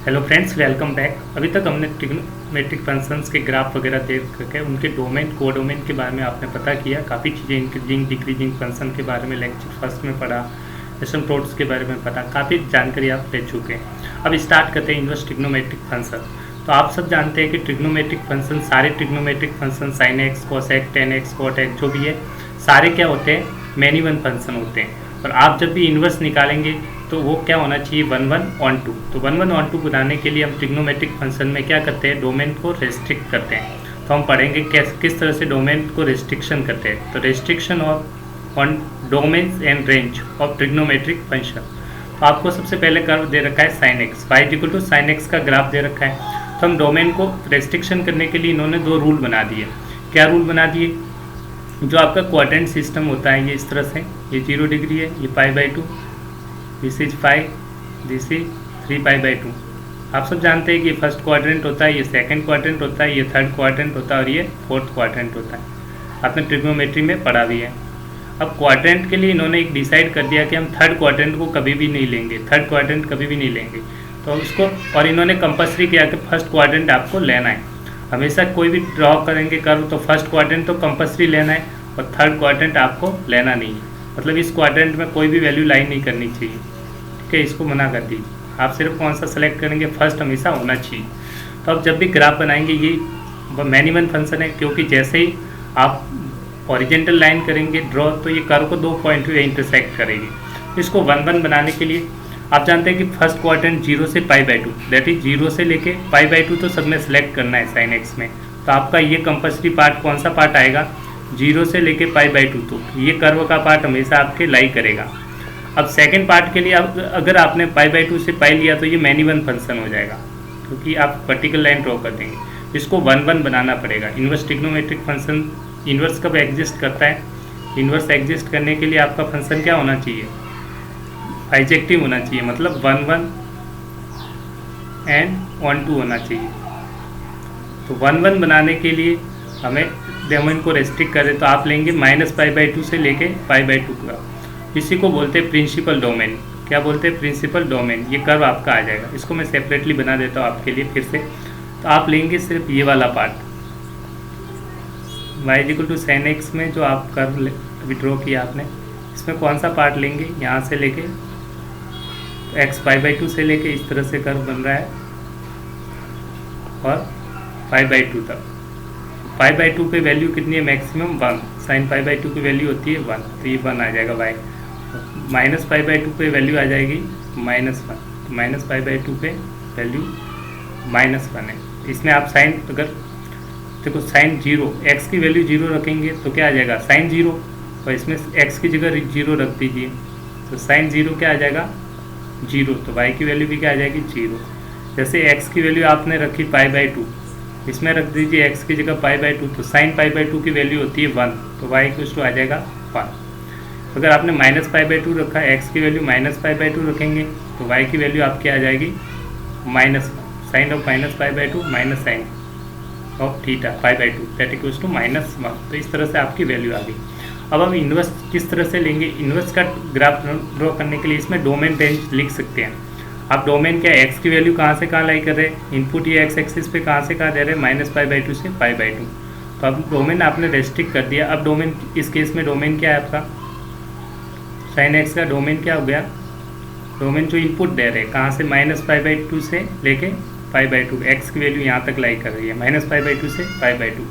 Hello friends, welcome back. अभी तक हमने ट्रिग्नोमेट्रिक फंक्शंस के ग्राफ वगैरह देख करके उनके डोमेन कोडोमेन के बारे में आपने पता किया। काफ़ी चीज़ें इंक्रीजिंग डिक्रीजिंग फंक्शन के बारे में लेक्चर फर्स्ट में पढ़ा, एसिम्प्टोट्स के बारे में पढ़ा, काफ़ी जानकारी आप ले चुके हैं। अब स्टार्ट करते हैं इन्वर्स ट्रिग्नोमेट्रिक फंक्शन। तो आप सब जानते हैं कि ट्रिग्नोमेट्रिक फंक्शन, सारे trigonometric function sine x, cosec, tan x, cot x जो भी है, सारे क्या होते हैं, मैनी वन फंक्शन होते हैं। और आप जब भी इन्वर्स निकालेंगे तो वो क्या होना चाहिए, 1 1 on 2। तो 1 1 on 2 बनाने के लिए हम ट्रिग्नोमेट्रिक फंक्शन में क्या करते हैं, डोमेन को रेस्ट्रिक्ट करते हैं। तो हम पढ़ेंगे किस तरह से डोमेन को रेस्ट्रिक्शन करते हैं। तो restriction of on domains and range of trigonometric function. तो आपको सबसे पहले कर्व दे रखा है sine x, y equal to sine x का ग्राफ दे रखा है। तो हम डोमेन को रेस्ट्रिक्शन करने के लिए इन्होंने दो रूल बना दिए। क्या रूल बना दिए, जो आपका क्वाड्रेंट सिस्टम होता है ये इस तरह से, ये 0 डिग्री है, ये π/2, दिस इज 5, दिस इज 3π/2। आप सब जानते हैं कि ये फर्स्ट क्वाड्रेंट होता है, ये सेकंड क्वाड्रेंट होता है, ये थर्ड क्वाड्रेंट होता है और ये फोर्थ क्वाड्रेंट होता है। आपने ट्रिग्नोमेट्री में पढ़ा भी है। अब क्वाड्रेंट के लिए इन्होंने एक डिसाइड कर दिया कि हम थर्ड क्वाड्रेंट को कभी भी नहीं लेंगे, थर्ड क्वाड्रेंट कभी भी नहीं लेंगे। तो उसको और इन्होंने कंपल्सरी किया कि फर्स्ट क्वाड्रेंट आपको लेना है। हमेशा कोई भी ड्रॉ करेंगे कर्व तो फर्स्ट क्वाड्रेंट तो कंपल्सरी लेना है और थर्ड क्वाड्रेंट आपको लेना नहीं है। मतलब इस क्वाड्रेंट में कोई भी वैल्यू लाइन नहीं करनी चाहिए, ठीक है, इसको मना कर दीजिए। आप सिर्फ कौन सा सेलेक्ट करेंगे, फर्स्ट हमेशा होना चाहिए। तो अब जब भी ग्राफ बनाएंगे ये मैनी वन फंक्शन है, क्योंकि जैसे ही आप ओरिजेंटल लाइन करेंगे ड्रॉ तो ये कर्व को 2 पॉइंट में इंटरसेक्ट करेगी। इसको 1 1 बनाने के लिए आप जानते हैं कि फर्स्ट क्वाड्रेंट 0 से π/2, दैट इज 0 से लेके π/2 तो सब में सेलेक्ट करना है साइन एक्स में। तो आपका ये कंपल्सरी पार्ट कौन सा पार्ट आएगा, 0 से लेके π/2, तो ये कर्व का पार्ट हमेशा आपके लाई करेगा। अब सेकंड पार्ट के लिए अगर आपने π/2 से पाई लिया तो ये मैनी वन फंक्शन हो जाएगा, क्योंकि आप वर्टिकल लाइन ड्रॉ कर देंगे। इसको 1 1 बनाना पड़ेगा। इन्वर्स ट्रिग्नोमेट्रिक फंक्शन इन्वर्स कब एग्जिस्ट करता है, इन्वर्स एग्जिस्ट करने के लिए आपका फंक्शन क्या होना चाहिए, बाइजेक्टिव होना चाहिए, मतलब 1 1 एंड 1 2 होना चाहिए। तो 1 1 बनाने के लिए हमें डोमेन को रेस्ट्रिक्ट करें तो आप लेंगे -π/2 से लेके π/2 का। इसी को बोलते हैं प्रिंसिपल डोमेन। क्या बोलते हैं, प्रिंसिपल डोमेन। ये कर्व आपका आ जाएगा। इसको मैं सेपरेटली बना देता हूँ आपके लिए फिर से। तो आप लेंगे सिर्फ ये वाला पार्ट, y = sin x में जो आप कर्व विड्रॉ किया आपने, इसमें कौन सा पार्ट लेंगे, यहाँ से लेके x π/2 से लेके इस तरह से कर्व बन रहा है और π/2 तक। π/2 पे वैल्यू कितनी है, मैक्सिमम 1। साइन π/2 की वैल्यू होती है 1, तो ये 1 आ जाएगा y। -π/2 पे वैल्यू आ जाएगी -1, तो -π/2 पे वैल्यू -1 है। इसमें आप साइन, अगर देखो साइन 0, x की वैल्यू 0 रखेंगे तो क्या आ जाएगा, साइन 0, और इसमें x की जगह 0 रख दीजिए तो साइन 0 क्या आ जाएगा, 0। तो y की वैल्यू भी क्या आ जाएगी, 0। जैसे x की वैल्यू आपने रखी π/2, इसमें रख दीजिए x की जगह π/2, तो साइन π/2 की वैल्यू होती है 1, तो y = आ जाएगा 1। अगर आपने -π/2 रखा है, x की वैल्यू -π/2 रखेंगे तो y की वैल्यू आपकी आ जाएगी -1। Sine of -π/2 minus sine of theta π/2 that equals to -1। तो इस तरह से आपकी वैल्यू आ गई। अब हम इन्वर्स किस तरह से लेंगे, इन्वर्स का ग्राफ ड्रॉ करने के लिए इसमें डोमेन रेंज लिख सकते हैं। आप डोमेन क्या, x की वैल्यू कहाँ से कहाँ लाई कर रहे हैं, इनपुट ये x एक्सिस पे कहाँ से कहाँ दे रहे हैं, -π/2 से π/2। तो अब डोमेन आपने रेस्ट्रिक्ट कर दिया। अब डोमेन, इस केस में डोमेन क्या है आपका, साइन एक्स का डोमेन क्या हो गया, डोमेन जो इनपुट दे रहे हैं कहाँ से, -π/2 से लेके π/2, x की वैल्यू यहाँ तक लाई कर रही है, -π/2 से π/2,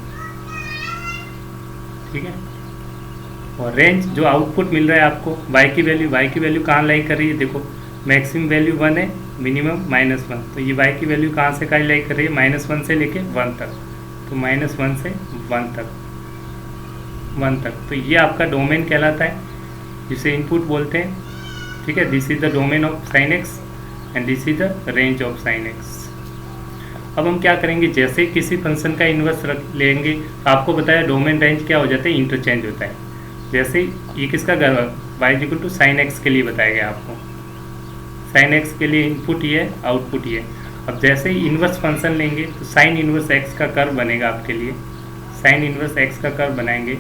ठीक है। और रेंज जो आउटपुट मिल रहा है आपको, y की वैल्यू कहाँ लाई कर रही है, देखो मैक्सिमम वैल्यू 1 है, मिनिमम -1, तो ये y की वैल्यू कहाँ से कहाँ लाई कर रही है, -1 से लेके 1 तक, तो -1 से 1 तक। तो ये आपका डोमेन कहलाता है, जिसे इनपुट बोलते हैं, ठीक है। This is the domain of sine x and this is the range of sine x. अब हम क्या करेंगे, जैसे किसी फंक्शन का इन्वर्स रख लेंगे तो आपको बताया डोमेन रेंज क्या हो जाता है, इंटरचेंज होता है। जैसे ये किसका गर्व, y = sin x के लिए बताया गया आपको, साइन एक्स के लिए इनपुट ये है, आउटपुट ये। अब जैसे ही इन्वर्स फंक्शन लेंगे तो साइन इन्वर्स एक्स का कर्व बनेगा आपके लिए, साइन इन्वर्स एक्स का कर्व बनाएंगे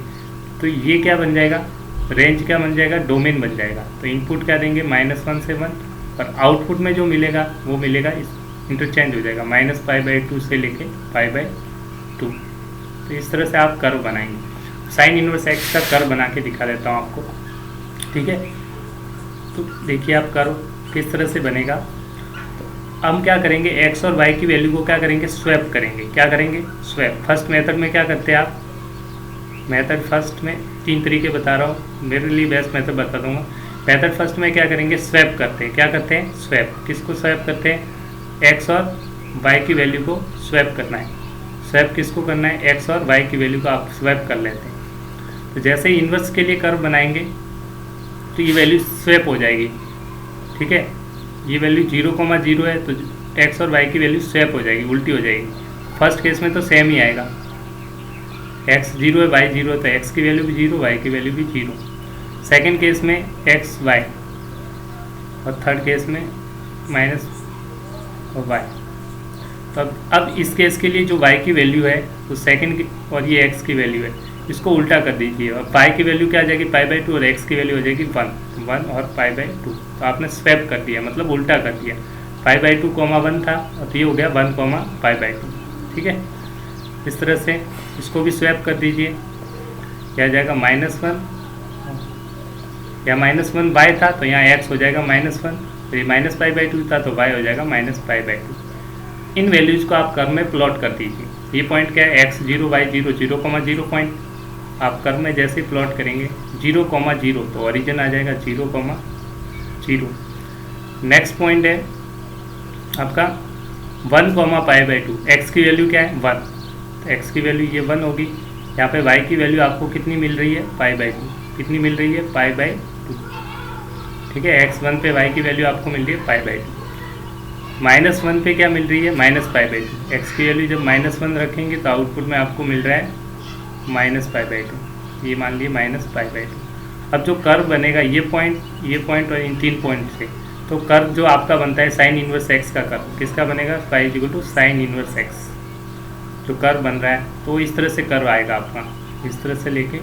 तो ये क्या बन जाएगा, रेंज क्या बन जाएगा, डोमेन बन जाएगा। तो इनपुट क्या देंगे, -1 से 1, और आउटपुट में जो मिलेगा वो मिलेगा इस इंटरचेंज हो जाएगा, -π/2 से लेके π/2। तो इस तरह से आप कर्व बनाएंगे। साइन इनवर्स एक्स का कर्व बना के दिखा देता हूँ आपको, ठीक है। तो देखिए आप कर्व किस तरह से बनेगा। तो हम क्या करेंगे, एक्स और वाई की वैल्यू को क्या करेंगे, स्वैप करेंगे। क्या करेंगे, स्वैप। फर्स्ट मेथड में क्या करते हैं आप, मेथड फर्स्ट में 3 तरीके बता रहा हूँ, मेरे लिए बेस्ट मेथड बता दूंगा। मेथड फर्स्ट में क्या करेंगे, स्वैप करते हैं। क्या करते हैं, स्वैप। किसको स्वैप करते हैं, एक्स और वाई की वैल्यू को स्वैप करना है। स्वैप किसको करना है, एक्स और वाई की वैल्यू को आप स्वैप कर लेते हैं। तो जैसे ही इन्वर्स के लिए कर्व बनाएंगे तो ये वैल्यू स्वैप हो जाएगी, ठीक है। ये वैल्यू 0,0 है तो एक्स और वाई की वैल्यू स्वैप हो जाएगी, उल्टी हो जाएगी। फर्स्ट केस में तो सेम ही आएगा, एक्स 0 है वाई 0 है तो एक्स की वैल्यू भी 0, वाई की वैल्यू भी 0। सेकेंड केस में एक्स वाई, और थर्ड केस में माइनस और वाई। तो अब इस केस के लिए जो y की वैल्यू है तो सेकंड और ये x की वैल्यू है, इसको उल्टा कर दीजिए और पाई की वैल्यू क्या आ जाएगी, π/2, और x की वैल्यू हो जाएगी 1 और π/2। तो आपने स्वैप कर दिया, मतलब उल्टा कर दिया। π/2, 1 था और तो ये हो गया 1, π/2, ठीक है। इस तरह से इसको भी स्वैप कर दीजिए, क्या आ जाएगा -1, या -1 y था तो यहाँ x हो जाएगा -1, तो ये -π/2 था तो y हो जाएगा -π/2। इन वैल्यूज को आप कर्व में प्लॉट कर दीजिए। ये पॉइंट क्या है, x0 y0 0,0 पॉइंट। आप कर्व में जैसे ही प्लॉट करेंगे 0,0 तो ओरिजिन आ जाएगा 0,0। नेक्स्ट पॉइंट है आपका 1, π/2। x की वैल्यू क्या है, 1, तो x की वैल्यू ये 1 होगी। यहाँ पे y की वैल्यू आपको कितनी मिल रही है, π/2। कितनी मिल रही है, π/2, ठीक है। x1 पे y की वैल्यू आपको मिल रही है π/2। -1 पे क्या मिल रही है, -π/2। एक्स की वैल्यू जब -1 रखेंगे तो आउटपुट में आपको मिल रहा है -π/2। ये मान लिए -π/2। अब जो कर्व बनेगा ये पॉइंट और इन 3 पॉइंट से, तो कर्व जो आपका बनता है साइन इनवर्स एक्स का कर्व किसका बनेगा, sin इनवर्स एक्स जो कर्व बन रहा है। तो इस तरह से कर्व आएगा आपका, इस तरह से लेके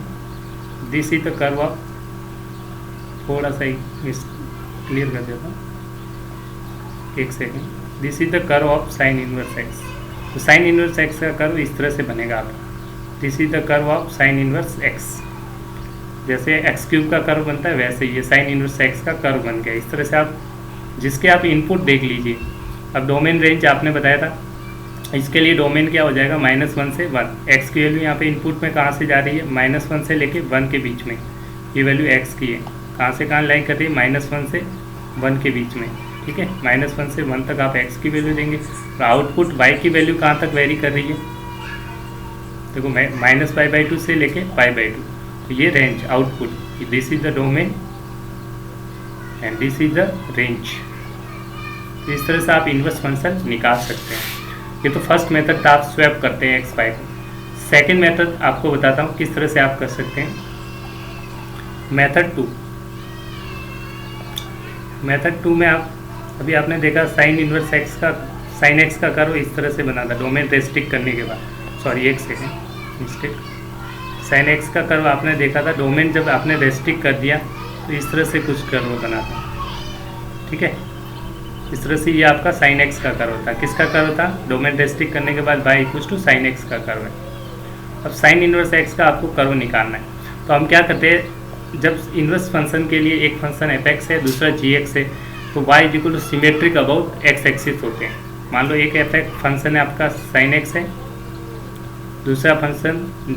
this is the curve of, थोड़ा सा क्लियर कर देता हूँ, एक second. This is the curve of sine inverse X. तो साइन इनवर्स एक्स का कर्व इस तरह से बनेगा आपका। This is the curve of sine inverse x. जैसे x³ का कर्व बनता है वैसे ये साइन इनवर्स एक्स का कर्व बन गया। इस तरह से आप जिसके आप इनपुट देख लीजिए। अब डोमेन रेंज आपने बताया था, इसके लिए डोमेन क्या हो जाएगा, -1 से 1। एक्स की वैल्यू यहाँ पे इनपुट में कहाँ से जा रही है, -1 से लेके 1 के बीच में। ये वैल्यू एक्स की है, कहाँ से कहाँ लाइन कर रही है, -1 से 1 के बीच में, ठीक है। -1 से 1 तक आप x की वैल्यू देंगे। तो आउटपुट y की वैल्यू कहाँ तक वेरी कर रही है, देखो -π/2 से लेके π/2। तो ये range output, this is the domain and this is the range. इस तरह से आप इनवर्स फंक्शन निकाल सकते हैं। ये तो फर्स्ट मेथड था, आप स्वैप करते हैं x y को। सेकेंड मेथड आपको बताता हूँ किस तरह से आप कर सकते हैं। मेथड 2 में आप अभी आपने देखा साइन इनवर्स एक्स का, साइन एक्स का कर्व इस तरह से बना था डोमेन रेस्ट्रिक्ट करने के बाद। सॉरी एक सेकेंड, मिस्टेक। साइन एक्स का कर्व आपने देखा था, डोमेन जब आपने रेस्ट्रिक्ट कर दिया तो इस तरह से कुछ कर्व बना था, ठीक है। इस तरह से ये आपका साइन एक्स का कर्व था। किसका कर्व था, डोमेन रेस्ट्रिक्ट करने के बाद y = साइन एक्स का कर्व है। अब साइन इनवर्स एक्स का आपको कर्व निकालना है। तो हम क्या करते हैं, जब इनवर्स फंक्शन के लिए एक फंक्शन f(x) है, दूसरा g(x) है, तो y = symmetric about x axis होते हैं। मान लो एक f फंक्शन है आपका sin x है, दूसरा फंक्शन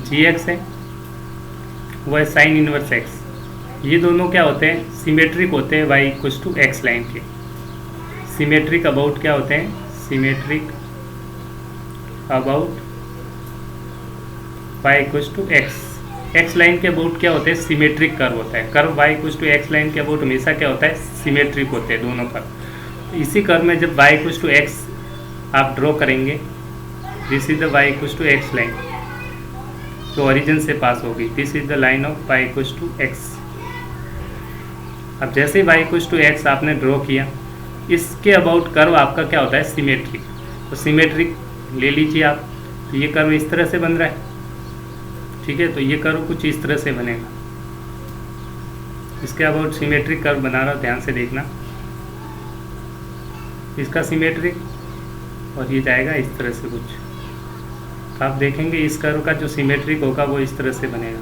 g(x) है, वो है साइन इनवर्स x। ये दोनों क्या होते हैं, सिमेट्रिक होते हैं y = x लाइन के। सिमेट्रिक अबाउट क्या होते हैं, symmetric about y = x। X line के अबाउट क्या होते हैं, सिमेट्रिक कर्व होता है। कर्व y = x लाइन के अबाउट हमेशा क्या होता है, सिमेट्रिक होते हैं दोनों कर्व। इसी कर्व में जब y = x आप ड्रॉ करेंगे, this is the y = x line जो ओरिजिन से पास होगी, this is the line of y = x। अब जैसे y = x आपने ड्रॉ किया, इसके अबाउट कर्व आपका क्या होता है, सिमेट्रिक। तो सिमेट्रिक ले लीजिए आप। तो ये कर्व इस तरह से बन रहा है, ठीक है। तो ये कर्व कुछ इस तरह से बनेगा। इसके अबाउट सिमेट्रिक कर्व बना रहा हूँ, ध्यान से देखना। इसका सिमेट्रिक और ये जाएगा इस तरह से कुछ। तो आप देखेंगे इस कर्व का जो सिमेट्रिक होगा वो इस तरह से बनेगा,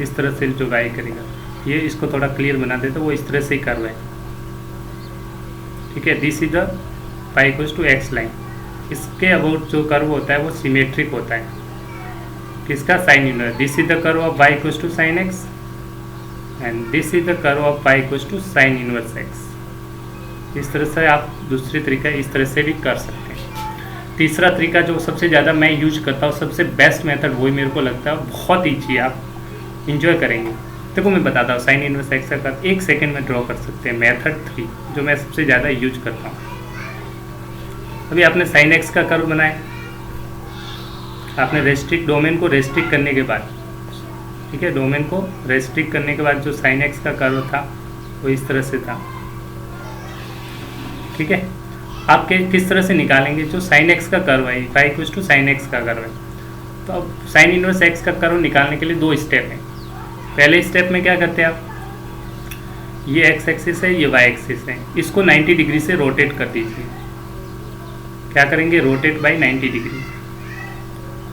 इस तरह से जो वाई करेगा। ये इसको थोड़ा क्लियर बना देते, वो इस तरह से ही कर्व है, ठीक है। This is the y equals to x line. इसके अबाउट जो कर्व होता है वो सिमेट्रिक होता है, किसका, sine inverse. This is the curve of y equals to sine x and this is the curve of y equals to sine inverse x. इस तरह से आप दूसरी तरीका इस तरह से भी कर सकते हैं। तीसरा तरीका जो सबसे ज़्यादा मैं यूज करता हूँ, सबसे बेस्ट मेथड वही मेरे को लगता है, बहुत ईजी है, आप इंजॉय करेंगे। देखो मैं बताता हूँ, साइन इनवर्स एक्स का कर्व 1 सेकेंड में ड्रॉ कर सकते हैं। मेथड 3 जो मैं सबसे ज़्यादा यूज करता हूँ। अभी आपने साइन एक्स का कर्व बनाया, आपने रेस्ट्रिक्ट डोमेन को रेस्ट्रिक्ट करने के बाद, ठीक है, डोमेन को रेस्ट्रिक्ट करने के बाद जो साइन एक्स का कर्व था वो इस तरह से था, ठीक है। आप किस तरह से निकालेंगे, जो साइन एक्स का कर्व है, phi equals to sine x का कर्व है। तो अब साइन इनवर्स एक्स का कर्व निकालने के लिए 2 स्टेप हैं। पहले स्टेप में क्या करते हैं आप, ये एक्स एक्सिस है, ये वाई एक्सिस है, इसको 90 डिग्री से रोटेट कर दीजिए। क्या करेंगे, rotate by 90 degree,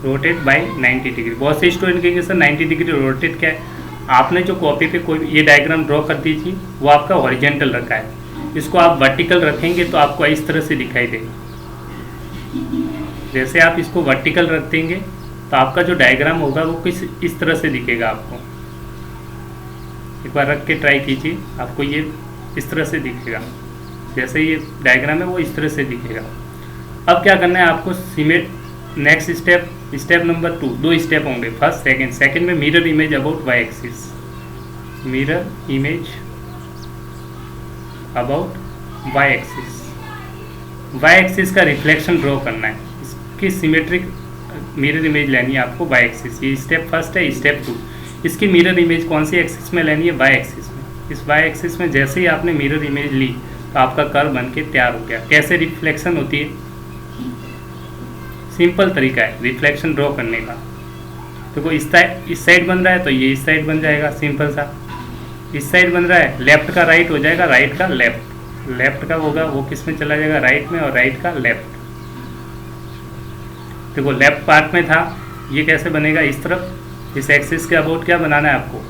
rotate by 90 degree. बहुत से स्टूडेंट कहेंगे सर 90 डिग्री रोटेट क्या है। आपने जो कॉपी पे कोई ये डायग्राम ड्रॉ कर दीजिए, वो आपका हॉरिजेंटल रखा है, इसको आप वर्टिकल रखेंगे तो आपको इस तरह से दिखाई देगा। जैसे आप इसको वर्टिकल रख देंगे तो आपका जो डायग्राम होगा वो किस इस तरह से दिखेगा आपको। एक बार रख के ट्राई कीजिए, आपको ये इस तरह से दिखेगा। जैसे ये डायग्राम है वो इस तरह से दिखेगा। अब क्या करना है आपको, नेक्स्ट स्टेप नंबर 2, 2 स्टेप होंगे, फर्स्ट सेकंड में mirror image about Y axis, mirror image about Y axis. Y axis का रिफ्लेक्शन ड्रॉ करना है, इसकी सिमेट्रिक मिरर इमेज लेनी है आपको वाई एक्सिस। ये स्टेप फर्स्ट है। स्टेप 2, इसकी मिरर इमेज कौन सी एक्सिस में लेनी है, वाई एक्सिस में। इस वाई एक्सिस में जैसे ही आपने मिरर इमेज ली तो आपका कर्व बन के तैयार हो गया। कैसे रिफ्लेक्शन होती है, सिंपल तरीका है रिफ्लेक्शन ड्रॉ करने का। देखो इस साइड बन रहा है तो ये इस साइड बन जाएगा, सिंपल सा। इस साइड बन रहा है, लेफ्ट का राइट हो जाएगा, राइट का लेफ्ट, लेफ्ट का होगा वो किस में चला जाएगा, राइट में, और राइट का लेफ्ट। देखो लेफ्ट पार्ट में था, ये कैसे बनेगा, इस तरफ। इस एक्सिस के अबाउट क्या बनाना है आपको,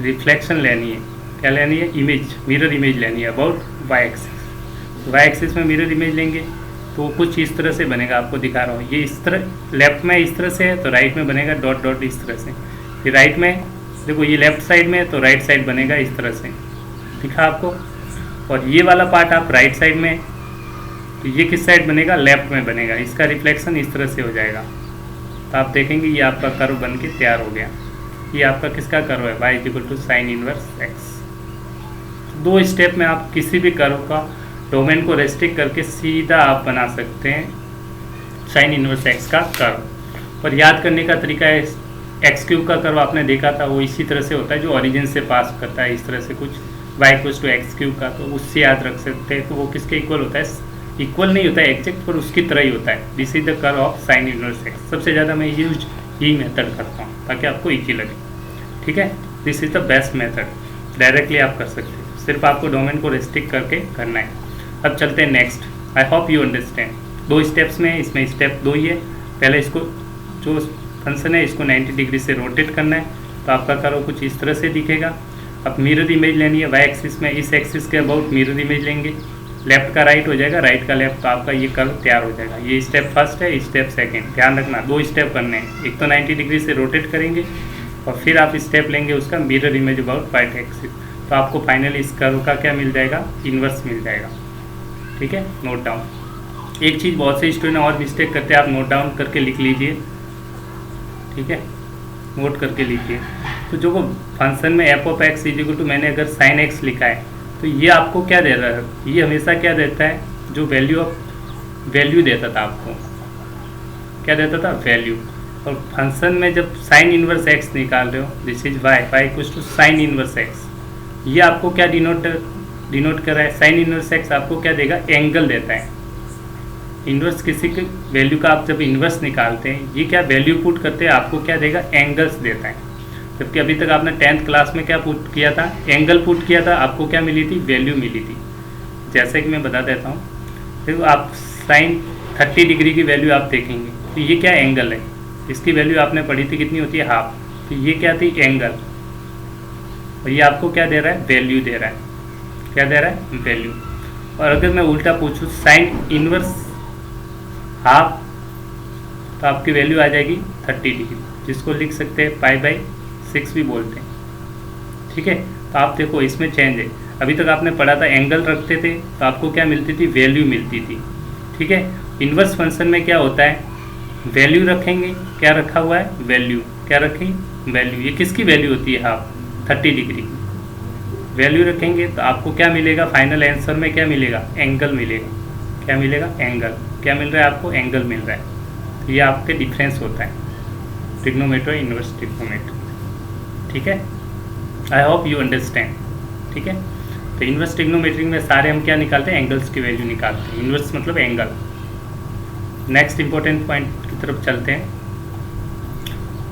रिफ्लेक्शन लेनी है। क्या लेनी है, इमेज, मिरर इमेज लेनी है about Y axis. Y axis में मिरर इमेज लेंगे तो कुछ इस तरह से बनेगा, आपको दिखा रहा हूँ। ये इस तरह लेफ्ट में इस तरह से है तो राइट में बनेगा डॉट डॉट इस तरह से। फिर राइट में देखो ये लेफ्ट साइड में है तो राइट साइड बनेगा इस तरह से, दिखा आपको। और ये वाला पार्ट आप राइट साइड में तो ये किस साइड बनेगा, लेफ्ट में बनेगा। इसका रिफ्लेक्शन इस तरह से हो जाएगा। तो आप देखेंगे ये आपका कर्व बन के तैयार हो गया। ये आपका किसका कर्व है, Y equal to sine inverse X. 2 step में आप किसी भी कर्व का डोमेन को रेस्ट्रिक्ट करके सीधा आप बना सकते हैं साइन इनवर्स एक्स का कर्व। और याद करने का तरीका है, एक्स क्यूब का कर्व आपने देखा था, वो इसी तरह से होता है, जो ओरिजिन से पास करता है इस तरह से कुछ, Y equals to X cube का। तो उससे याद रख सकते हैं। तो वो किसके इक्वल होता है, इक्वल नहीं होता है एग्जैक्ट, पर उसकी तरह ही होता है। This is the curve of sine inverse x. सबसे ज़्यादा मैं यूज यही मेथड करता हूँ ताकि आपको ईजी लगे, ठीक है। This is the best method, directly आप कर सकते हैं, सिर्फ आपको डोमेन को रेस्ट्रिक्ट करके करना है। अब चलते हैं next. I hope you understand. 2 steps में, इसमें स्टेप 2 ही है। पहले इसको जो फंक्शन है इसको 90 डिग्री से रोटेट करना है तो आपका कर्व कुछ इस तरह से दिखेगा। अब मिरर इमेज लेनी है वाई एक्सिस में, इस एक्सिस के अबाउट मिरर इमेज लेंगे, लेफ्ट का राइट हो जाएगा, राइट का लेफ्ट, तो आपका ये कर्व तैयार हो जाएगा। ये स्टेप फर्स्ट है, स्टेप सेकेंड। ध्यान रखना 2 स्टेप करने हैं, एक तो 90 डिग्री से रोटेट करेंगे और फिर आप स्टेप लेंगे उसका mirror image about Y axis. तो आपको फाइनली इस कर्व का क्या मिल जाएगा, इन्वर्स मिल जाएगा, ठीक है। Note down. एक चीज़ बहुत से स्टूडेंट और मिस्टेक करते हैं, आप नोट डाउन करके लिख लीजिए, ठीक है, नोट करके लिखिए। तो जो फंक्शन में F of X is equal to, मैंने अगर साइन एक्स लिखा है तो ये आपको क्या दे रहा है, ये हमेशा क्या देता है, जो वैल्यू देता था आपको, क्या देता था, वैल्यू। और फंक्शन में जब साइन इनवर्स एक्स निकाल रहे हो, this is Y, Y equals to sine inverse X, ये आपको क्या डिनोट कर रहा है, साइन इनवर्स एक्स आपको क्या देगा, एंगल देता है। इन्वर्स किसी के वैल्यू का आप जब इन्वर्स निकालते हैं, ये क्या वैल्यू पुट करते हैं, आपको क्या देगा, एंगल्स देता है। जबकि अभी तक आपने 10th क्लास में क्या पुट किया था, एंगल पुट किया था, आपको क्या मिली थी, वैल्यू मिली थी। जैसे कि मैं बता देता हूँ, देखो आप साइन 30 डिग्री की वैल्यू आप देखेंगे तो ये क्या एंगल है, इसकी वैल्यू आपने पढ़ी थी कितनी होती है, हाफ। तो ये क्या थी, एंगल, और ये आपको क्या दे रहा है, वैल्यू दे रहा है, क्या दे रहा है, वैल्यू। और अगर मैं उल्टा पूछूँ साइन इनवर्स हाफ, तो आपकी वैल्यू आ जाएगी 30 डिग्री, जिसको लिख सकते हैं π/6 भी बोलते हैं, ठीक है। तो आप देखो इसमें चेंज है, अभी तक आपने पढ़ा था एंगल रखते थे तो आपको क्या मिलती थी, वैल्यू मिलती थी, ठीक है। इन्वर्स फंक्शन में क्या होता है, वैल्यू रखेंगे, क्या रखा हुआ है, वैल्यू, क्या रखें, वैल्यू। ये किसकी वैल्यू होती है, हाफ, 30 डिग्री वैल्यू रखेंगे तो आपको क्या मिलेगा, फाइनल आंसर में क्या मिलेगा, एंगल मिलेगा, क्या मिलेगा, एंगल। क्या मिल रहा है आपको, एंगल मिल रहा है। तो ये आपके डिफरेंस होता है ट्रिग्नोमेट्री और इन्वर्स ट्रिग्नोमेट्री, ठीक है। आई होप यू अंडरस्टैंड, ठीक है। तो इन्वर्स ट्रिग्नोमेट्री में सारे हम क्या निकालते हैं, एंगल्स की वैल्यू निकालते हैं, इन्वर्स मतलब एंगल। नेक्स्ट इंपॉर्टेंट पॉइंट की तरफ चलते हैं।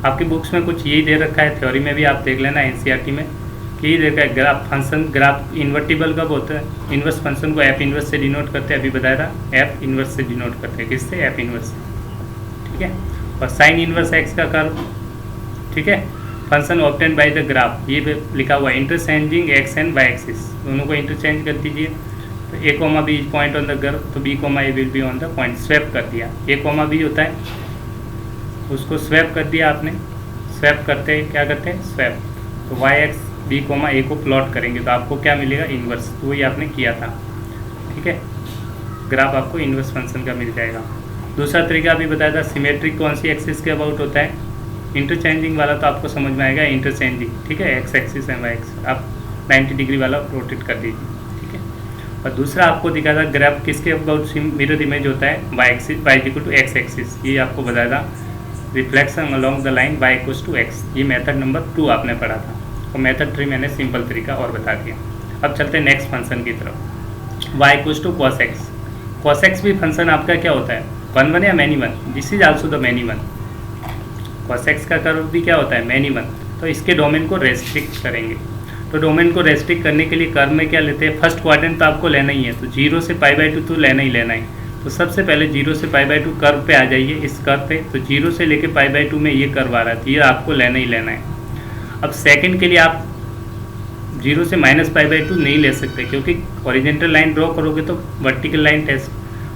आपकी बुक्स में कुछ यही दे रखा है, थ्योरी में भी आप देख लेना एनसीईआरटी में कि ये देखा है, ग्राफ फंक्शन, ग्राफ इन्वर्टिबल कब होता है, इन्वर्स फंक्शन को एफ इन्वर्स से डिनोट करते हैं, अभी बताया था, एफ इन्वर्स से डिनोट करते हैं, किससे, एफ इन्वर्स से, ठीक है। और साइन इन्वर्स एक्स का कर्व, ठीक है, function obtain by the graph, ये लिखा हुआ है interchanging X and Y axis, दोनों को इंटरचेंज कर दीजिए। तो A comma B point on the curve, तो B comma A will be on the point, swap कर दिया, ए कोमा बी होता है उसको स्वैप कर दिया आपने, स्वैप करते हैं, क्या करते हैं, स्वैप। तो वाई एक्स बी कोमा ए को प्लॉट करेंगे तो आपको क्या मिलेगा, इन्वर्स, तो वही आपने किया था, ठीक है। ग्राफ आपको इन्वर्स फंक्शन का मिल जाएगा। दूसरा तरीका अभी बताया था, सिमेट्रिक कौन सी एक्सिस के अबाउट होता है, इंटरचेंजिंग वाला तो आपको समझ में आएगा, इंटरचेंजिंग, ठीक है, X axis and Y axis, आप 90 डिग्री वाला रोटेट कर दीजिए, ठीक है। और दूसरा आपको दिखा था ग्राफ किसके अबाउट मिरर इमेज होता है, Y axis, Y equal to X axis, ये आपको बताया था, reflection along the line Y equal to X, ये मेथड नंबर 2 आपने पढ़ा था, और मेथड 3 मैंने सिंपल तरीका और बता दिया। अब चलते हैं नेक्स्ट फंक्शन की तरफ, Y equal to cos X. Cos X भी फंक्शन आपका क्या होता है, 1 या many one, this is also the many one. Cos X का कर्व भी क्या होता है, मैनी वन। तो इसके डोमेन को रेस्ट्रिक्ट करेंगे, तो डोमेन को रेस्ट्रिक्ट करने के लिए कर्व में क्या लेते हैं, फर्स्ट क्वाड्रेंट तो आपको लेना ही है, तो 0 से π/2 तो लेना ही लेना है। तो सबसे पहले 0 से π/2 कर्व पे आ जाइए, इस कर्व पे, तो 0 से लेके π/2 में ये कर्व आ रहा है, तो ये आपको लेना ही लेना है। अब सेकंड के लिए आप 0 से -π/2 नहीं ले सकते, क्योंकि हॉरिजॉन्टल लाइन ड्रॉ करोगे तो vertical line test,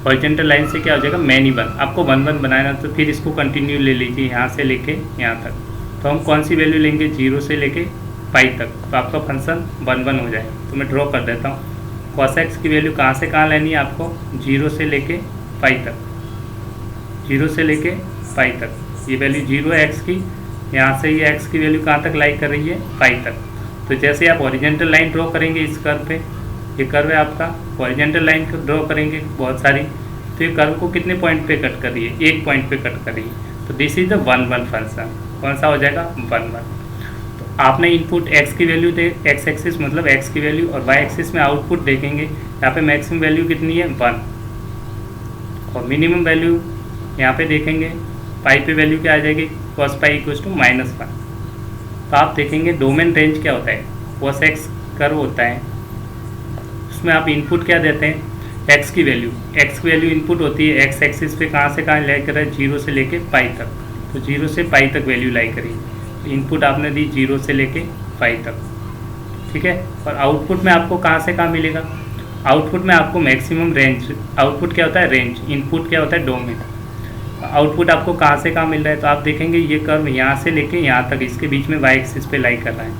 horizontal line से क्या हो जाएगा, मैनी वन, आपको 1 बनाना, तो फिर इसको कंटिन्यू ले लीजिए यहाँ से लेके यहाँ तक। तो हम कौन सी वैल्यू लेंगे, 0 से लेके π तक, तो आपका फंक्शन 1 हो जाए। तो मैं ड्रॉ कर देता हूँ, cos x की वैल्यू कहाँ से कहाँ लेनी है आपको, 0 से लेके π तक, 0 से लेके π तक, ये वैल्यू 0 है x की, यहाँ से ये x की वैल्यू कहाँ तक लाई कर रही है, π तक। तो जैसे आप हॉरिजॉन्टल लाइन ड्रॉ करेंगे इस कर्व पे, ये कर्व है आपका, हॉरिजॉन्टल लाइन ड्रॉ करेंगे बहुत सारी, तो ये कर्व को कितने पॉइंट पे कट कर रही है, एक पॉइंट पे कट कर रही है, तो दिस इज द 1 फंक्शन। कौन सा हो जाएगा, 1। तो आपने इनपुट x की वैल्यू दे, x एक्सिस मतलब x की वैल्यू, और y एक्सिस में आउटपुट देखेंगे, यहाँ पे मैक्सिमम वैल्यू कितनी है, 1, और मिनिमम वैल्यू यहाँ पे देखेंगे, पाई पे वैल्यू क्या आ जाएगी, cos पाई इक्वल टू -1। तो आप देखेंगे डोमेन रेंज क्या होता है, cos x कर्व होता है, उसमें आप इनपुट क्या देते हैं, x की वैल्यू इनपुट होती है, x एक्सिस पे कहाँ से कहाँ लाई कर रहा है, 0 से लेके π तक, तो 0 से π तक वैल्यू लाई करी, तो इनपुट आपने दी 0 से लेके π तक, ठीक है। और आउटपुट में आपको कहाँ से कहाँ मिलेगा, आउटपुट में आपको मैक्सिमम रेंज, आउटपुट क्या होता है, रेंज, इनपुट क्या होता है, डोमेन। आउटपुट आपको कहाँ से कहाँ मिल रहा है, तो आप देखेंगे ये कर्व यहाँ से लेके यहाँ तक, इसके बीच में y एक्सिस पे लाई कर रहा है,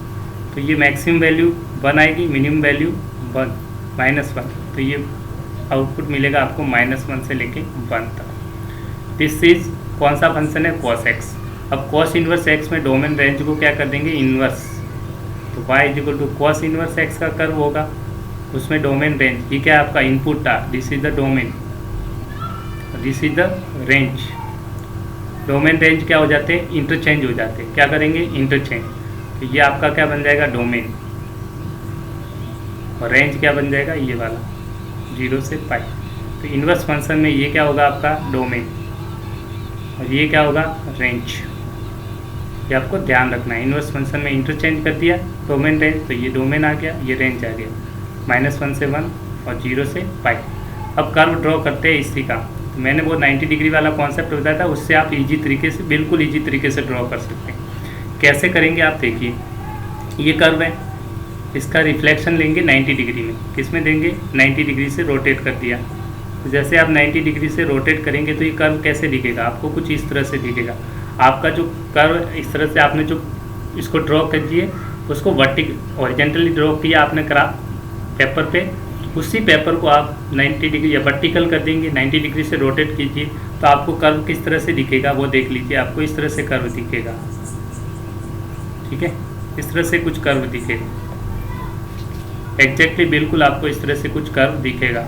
तो ये मैक्सिमम वैल्यू 1 आएगी, मिनिमम वैल्यू 1 -1, तो ये आउटपुट मिलेगा आपको -1 से लेके 1 तक। दिस इज कौन सा फंक्शन है, cos x। अब cos इनवर्स x में डोमेन रेंज को क्या कर देंगे, इनवर्स, तो y equal to cos inverse x का कर्व होगा, उसमें डोमेन रेंज, ये क्या है आपका इनपुट था, this is the domain, this is the range. Domain range क्या हो जाते हैं, इंटरचेंज हो जाते हैं, क्या करेंगे, इंटरचेंज, तो ये आपका क्या बन जाएगा, डोमेन, और रेंज क्या बन जाएगा, ये वाला 0 से π। तो इन्वर्स फंक्शन में ये क्या होगा आपका, डोमेन, और ये क्या होगा, रेंज। ये आपको ध्यान रखना है, इन्वर्स फंक्शन में इंटरचेंज कर दिया डोमेन रेंज, तो ये डोमेन आ गया, ये रेंज आ गया, -1 से 1, और 0 से पाई। अब कर्व ड्रॉ करते हैं इसी का। तो मैंने वो 90 डिग्री वाला कॉन्सेप्ट बताया था, उससे आप इजी तरीके से, बिल्कुल इजी तरीके से ड्रॉ कर सकते हैं। कैसे करेंगे आप देखिए, ये कर्व है, इसका रिफ्लेक्शन लेंगे 90 डिग्री में। किस में देंगे? 90 डिग्री से रोटेट कर दिया। तो जैसे आप 90 डिग्री से रोटेट करेंगे तो ये कर्व कैसे दिखेगा? आपको कुछ इस तरह से दिखेगा। आपका जो कर्व इस तरह से आपने जो इसको ड्रॉ कर दिए, उसको हॉरिजॉन्टली ड्रॉ किया आपने पेपर पे, उसी पेपर को आप 90 डिग्री या वर्टिकल कर देंगे, 90 डिग्री से रोटेट कीजिए, तो आपको कर्व किस तरह से दिखेगा वो देख लीजिए। आपको इस तरह से कर्व दिखेगा, ठीक है, इस तरह से कुछ कर्व दिखेगा, एग्जैक्टली बिल्कुल आपको इस तरह से कुछ कर्व दिखेगा,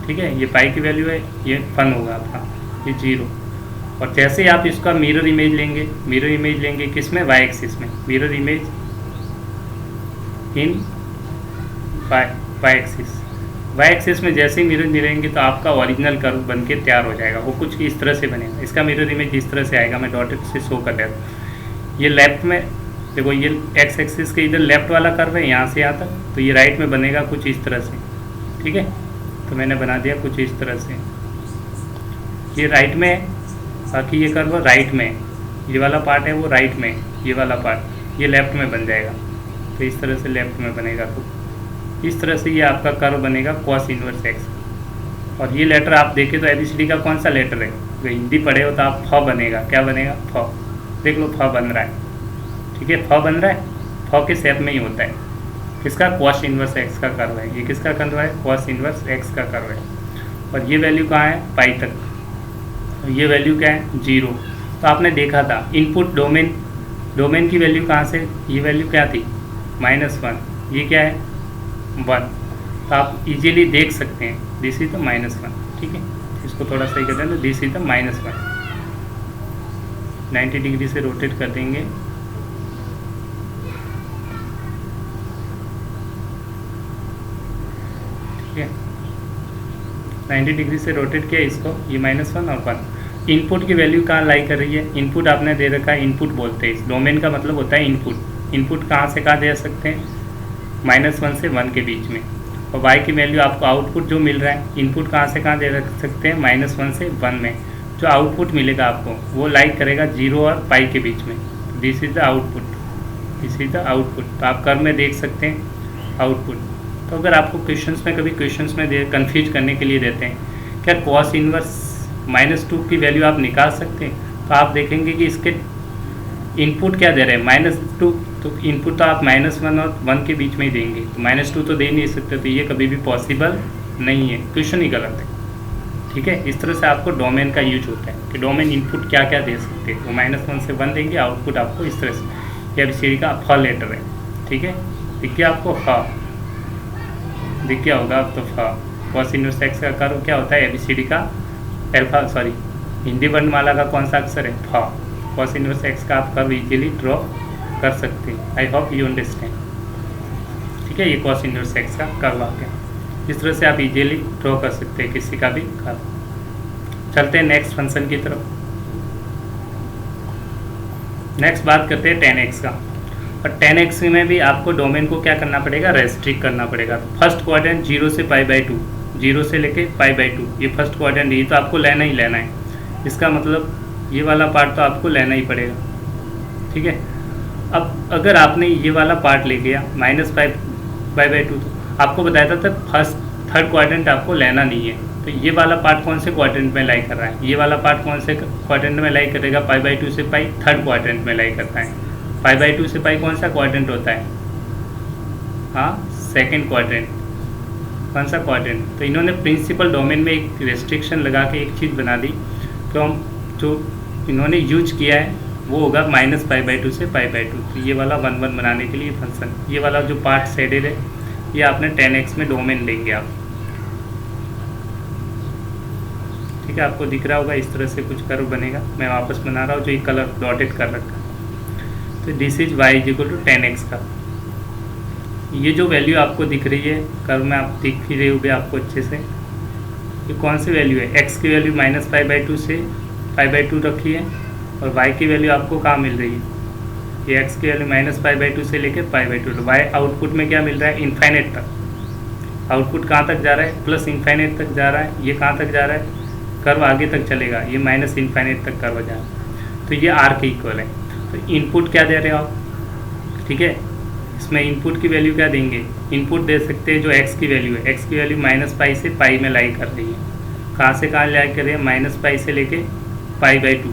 ठीक है। ये पाई की वैल्यू है, ये फन होगा आपका, ये 0। और जैसे ही आप इसका मिरर इमेज लेंगे किस में? वाई एक्सिस में। Mirror image in Y axis में जैसे ही मिरर मिलेंगे तो आपका ओरिजिनल कर्व बन के तैयार हो जाएगा। वो कुछ इस तरह से बनेगा। इसका मिरर इमेज इस तरह से आएगा, मैं डॉटेड से शो कर देता हूँ। ये लेफ्ट में देखो, ये एक्स एक्सिस के इधर लेफ्ट वाला कर्व है, यहाँ से यहाँ तक, तो ये राइट में बनेगा कुछ इस तरह से, ठीक है। तो मैंने बना दिया कुछ इस तरह से, ये राइट में है, बाकी ये कर्व राइट में है, ये वाला पार्ट है वो राइट में, ये वाला पार्ट ये लेफ्ट में बन जाएगा। तो इस तरह से लेफ्ट में बनेगा, तो इस तरह से ये आपका कर्व बनेगा cos इनवर्स x। और ये लेटर आप देखें तो ABCD का कौन सा लेटर है? अगर हिंदी पढ़े हो तो आप फ बनेगा। क्या बनेगा? फ। देख लो, फ बन रहा है, ठीक है, फ बन रहा है, फ के शेप में ही होता है। किसका? cos इनवर्स x का कर्व है। ये किसका कर्व है? cos इनवर्स x का कर्व है। और ये वैल्यू कहाँ है? पाई तक। और ये वैल्यू क्या है? 0। तो आपने देखा था इनपुट डोमेन की वैल्यू कहाँ से? ये वैल्यू क्या थी? -1। ये क्या है? 1। तो आप इजीली देख सकते हैं दिस इज द -1, ठीक है। इसको थोड़ा सही कर दें, दिस इज द -1। 90 डिग्री से रोटेट कर देंगे, ठीक है। 90 डिग्री से रोटेट किया इसको, ये -1 और 1। इनपुट की वैल्यू कहाँ लाई कर रही है? इनपुट आपने दे रखा है, इनपुट बोलते हैं। इस डोमेन का मतलब होता है इनपुट। इनपुट कहाँ से कहाँ दे सकते हैं? -1 से 1 के बीच में। और y की वैल्यू आपको आउटपुट जो मिल रहा है, इनपुट कहाँ से कहाँ दे रख सकते हैं? -1 से 1 में। जो आउटपुट मिलेगा आपको वो लाइक करेगा 0 और पाई के बीच में। This is the output, this is the output. तो आप कर्व में देख सकते हैं आउटपुट। तो अगर आपको क्वेश्चंस में कभी कंफ्यूज करने के लिए देते हैं, क्या cos इनवर्स -2 की वैल्यू आप निकाल सकते हैं? तो आप देखेंगे कि इसके इनपुट क्या दे रहे हैं? -2। तो इनपुट तो आप -1 और 1 के बीच में ही देंगे, तो -2 तो दे नहीं सकते। तो ये कभी भी पॉसिबल नहीं है, क्वेश्चन ही गलत है, ठीक है। इस तरह से आपको डोमेन का यूज होता है कि डोमेन इनपुट क्या क्या दे सकते हैं। वो -1 से 1 देंगे, आउटपुट आपको इस तरह से। ये ABCD का फ लेटर है, ठीक है। दिख गया आपको? फ दिख गया होगा अब तो। फ cos इनवर्स x का कर्व क्या होता है? ABCD का हिंदी वर्णमाला का कौन सा अक्षर है? फ। cos इनवर्स x का आप कर्व इजीली ड्रॉ कर सकते हैं। आई होप यू अंडरस्टैंड, ठीक है। ये cos इनवर्स x का कर्व आ गया। इस तरह से आप इजीली ड्रॉ कर सकते हैं किसी का भी कर्व। चलते हैं नेक्स्ट फंक्शन की तरफ। नेक्स्ट बात करते हैं 10x का। और 10x में भी आपको डोमेन को क्या करना पड़ेगा? रेस्ट्रिक्ट करना पड़ेगा। फर्स्ट क्वाड्रेंट 0 से π/2, 0 से लेके π/2, ये फर्स्ट क्वाड्रेंट, ये तो आपको लेना ही लेना है। इसका मतलब ये वाला पार्ट तो आपको लेना ही पड़ेगा, ठीक है। अब अगर आपने ये वाला पार्ट ले गया -π/2, तो आपको बताया था थर्ड क्वाड्रेंट आपको लेना नहीं है। तो ये वाला पार्ट कौन से क्वाड्रेंट में लाई कर रहा है? ये वाला पार्ट कौन से क्वाड्रेंट में लाई करेगा? π/2 से π थर्ड क्वाड्रेंट में लाई करता है। π/2 से π कौन सा क्वाड्रेंट होता है? हाँ, सेकंड क्वाड्रेंट। कौन सा क्वाड्रेंट? तो इन्होंने प्रिंसिपल डोमेन में एक रेस्ट्रिक्शन लगा के एक चीज़ बना दी, तो हम जो इन्होंने यूज किया है वो होगा -π/2 से π/2। तो ये वाला 1 1 बनाने के लिए फंक्शन, ये वाला जो पार्ट शेडेड है, ये आपने 10x में डोमेन लेंगे आप, ठीक है। आपको दिख रहा होगा इस तरह से कुछ कर्व बनेगा। मैं वापस बना रहा हूँ, जो ये कलर डॉटेड कर रखा है। तो दिस इज y = 10x का। ये जो वैल्यू आपको दिख रही है कर्व में, आप दिख ही रहे होगे आपको अच्छे से, ये कौन सी वैल्यू है? x की वैल्यू -π/2 से π/2 रखी है, और y की वैल्यू आपको कहाँ मिल रही है? ये x की वैल्यू -π/2 से लेकर π/2। तो y आउटपुट में क्या मिल रहा है? इन्फाइनेट तक। आउटपुट कहाँ तक जा रहा है, प्लस इनफाइनाइट तक जा रहा है। ये कहाँ तक जा रहा है, कर्व आगे तक चलेगा, ये माइनस इनफाइनाइट तक कर्व जा रहा है। तो ये आर के इक्वल है। तो इनपुट क्या दे रहे हो आप, ठीक है, इसमें इनपुट की वैल्यू क्या देंगे, इनपुट दे सकते हैं जो एक्स की वैल्यू है। एक्स की वैल्यू -π से π में लाई कर रही है। कहाँ से कहाँ लाई कर रही है, -π से लेके π/2।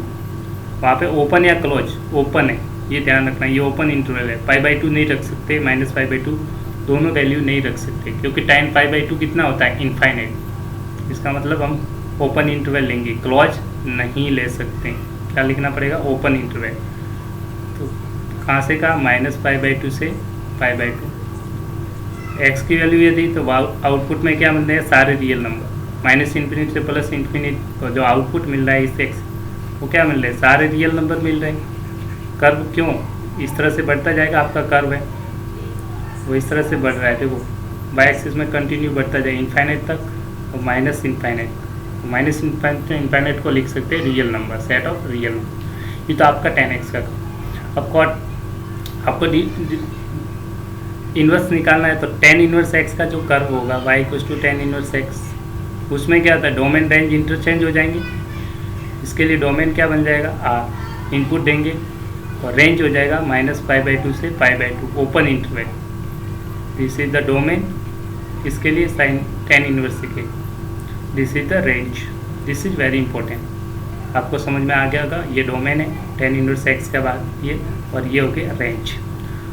वहाँ पे ओपन या क्लोज, ओपन है, ये ध्यान रखना, ये ओपन इंटरवल है। π/2 नहीं रख सकते, -π/2 दोनों वैल्यू नहीं रख सकते, क्योंकि टाइम π/2 कितना होता है, इनफाइनाइट। इसका मतलब हम ओपन इंटरवल लेंगे, क्लोज नहीं ले सकते। क्या लिखना पड़ेगा, ओपन इंटरवल। तो कहाँ से कहाँ, -π/2 से π/2। एक्स की वैल्यू ये थी, तो आउटपुट में क्या मिल रहा है, सारे रियल नंबर। -∞ से +∞ जो आउटपुट मिल रहा है इस एक्स, वो क्या मिल रहा है, सारे रियल नंबर मिल रहे हैं। कर्व क्यों इस तरह से बढ़ता जाएगा, आपका कर्व है वो इस तरह से बढ़ रहा है। देखो वाई एक्सिस में कंटिन्यू बढ़ता जाएगा इनफाइनाइट तक, और माइनस इनफाइनाइट को लिख सकते हैं real number, set of real number. ये तो आपका 10x का। अब आपको इन्वर्स निकालना है, तो tan इन्वर्स x का जो कर्व होगा y = tan इन्वर्स x, उसमें क्या होता है, डोमेन रेंज इंटरचेंज हो जाएंगे। इसके लिए डोमेन क्या बन जाएगा, r इनपुट देंगे और रेंज हो जाएगा -π/2 से π/2, open interval. This is the domain, इसके लिए साइन tan इनवर्स के, this is the range. This is very important, आपको समझ में आ गया होगा। ये डोमेन है tan इनवर्स x के बाद ये, और ये हो गया रेंज।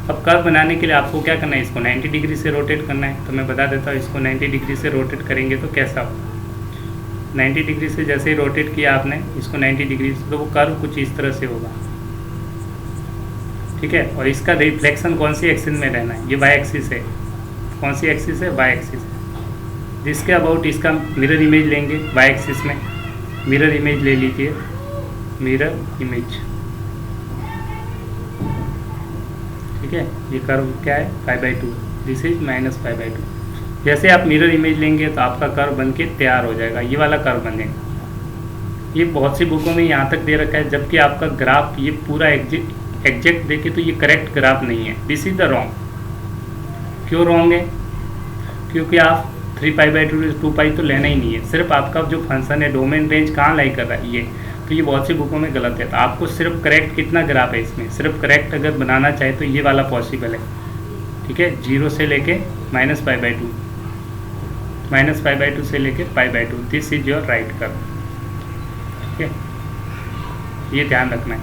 अब कर्व बनाने के लिए आपको क्या करना है, इसको 90 डिग्री से रोटेट करना है। तो मैं बता देता हूँ, इसको 90 डिग्री से रोटेट करेंगे तो कैसा होगा। 90 डिग्री से जैसे ही रोटेट किया आपने इसको 90 डिग्री से, तो वो कर्व कुछ इस तरह से होगा, ठीक है। और इसका रिफ्लेक्शन कौन सी एक्सिस में रहना है, ये वाई एक्सिस है। कौन सी एक्सिस है, वाई एक्सिस है। जिसके अबाउट इसका मिरर इमेज लेंगे, वाई एक्सिस में मिरर इमेज ले लीजिए, मिरर इमेज, ठीक है। ये कर्व क्या है, π/2, दिस इज -π/2। जैसे आप मिरर इमेज लेंगे तो आपका कर्व बन के तैयार हो जाएगा, ये वाला कर्व बनेगा। ये बहुत सी बुकों में यहाँ तक दे रखा है, जबकि आपका ग्राफ ये पूरा एग्जैक्ट देखे तो ये करेक्ट ग्राफ नहीं है, दिस इज द रॉन्ग। क्यों रॉन्ग है, क्योंकि आप 3π/2 2π तो लेना ही नहीं है। सिर्फ आपका जो फंक्शन है डोमेन रेंज कहाँ लाई कर रहा है, ये तो ये बहुत सी बुकों में गलत है। तो आपको सिर्फ करेक्ट कितना ग्राफ है इसमें, सिर्फ करेक्ट अगर बनाना चाहे तो ये वाला पॉसिबल है, ठीक है। 0 से लेके -π/2, -π/2 से लेके π/2, this is your right curve, ठीक है। ये ध्यान रखना है,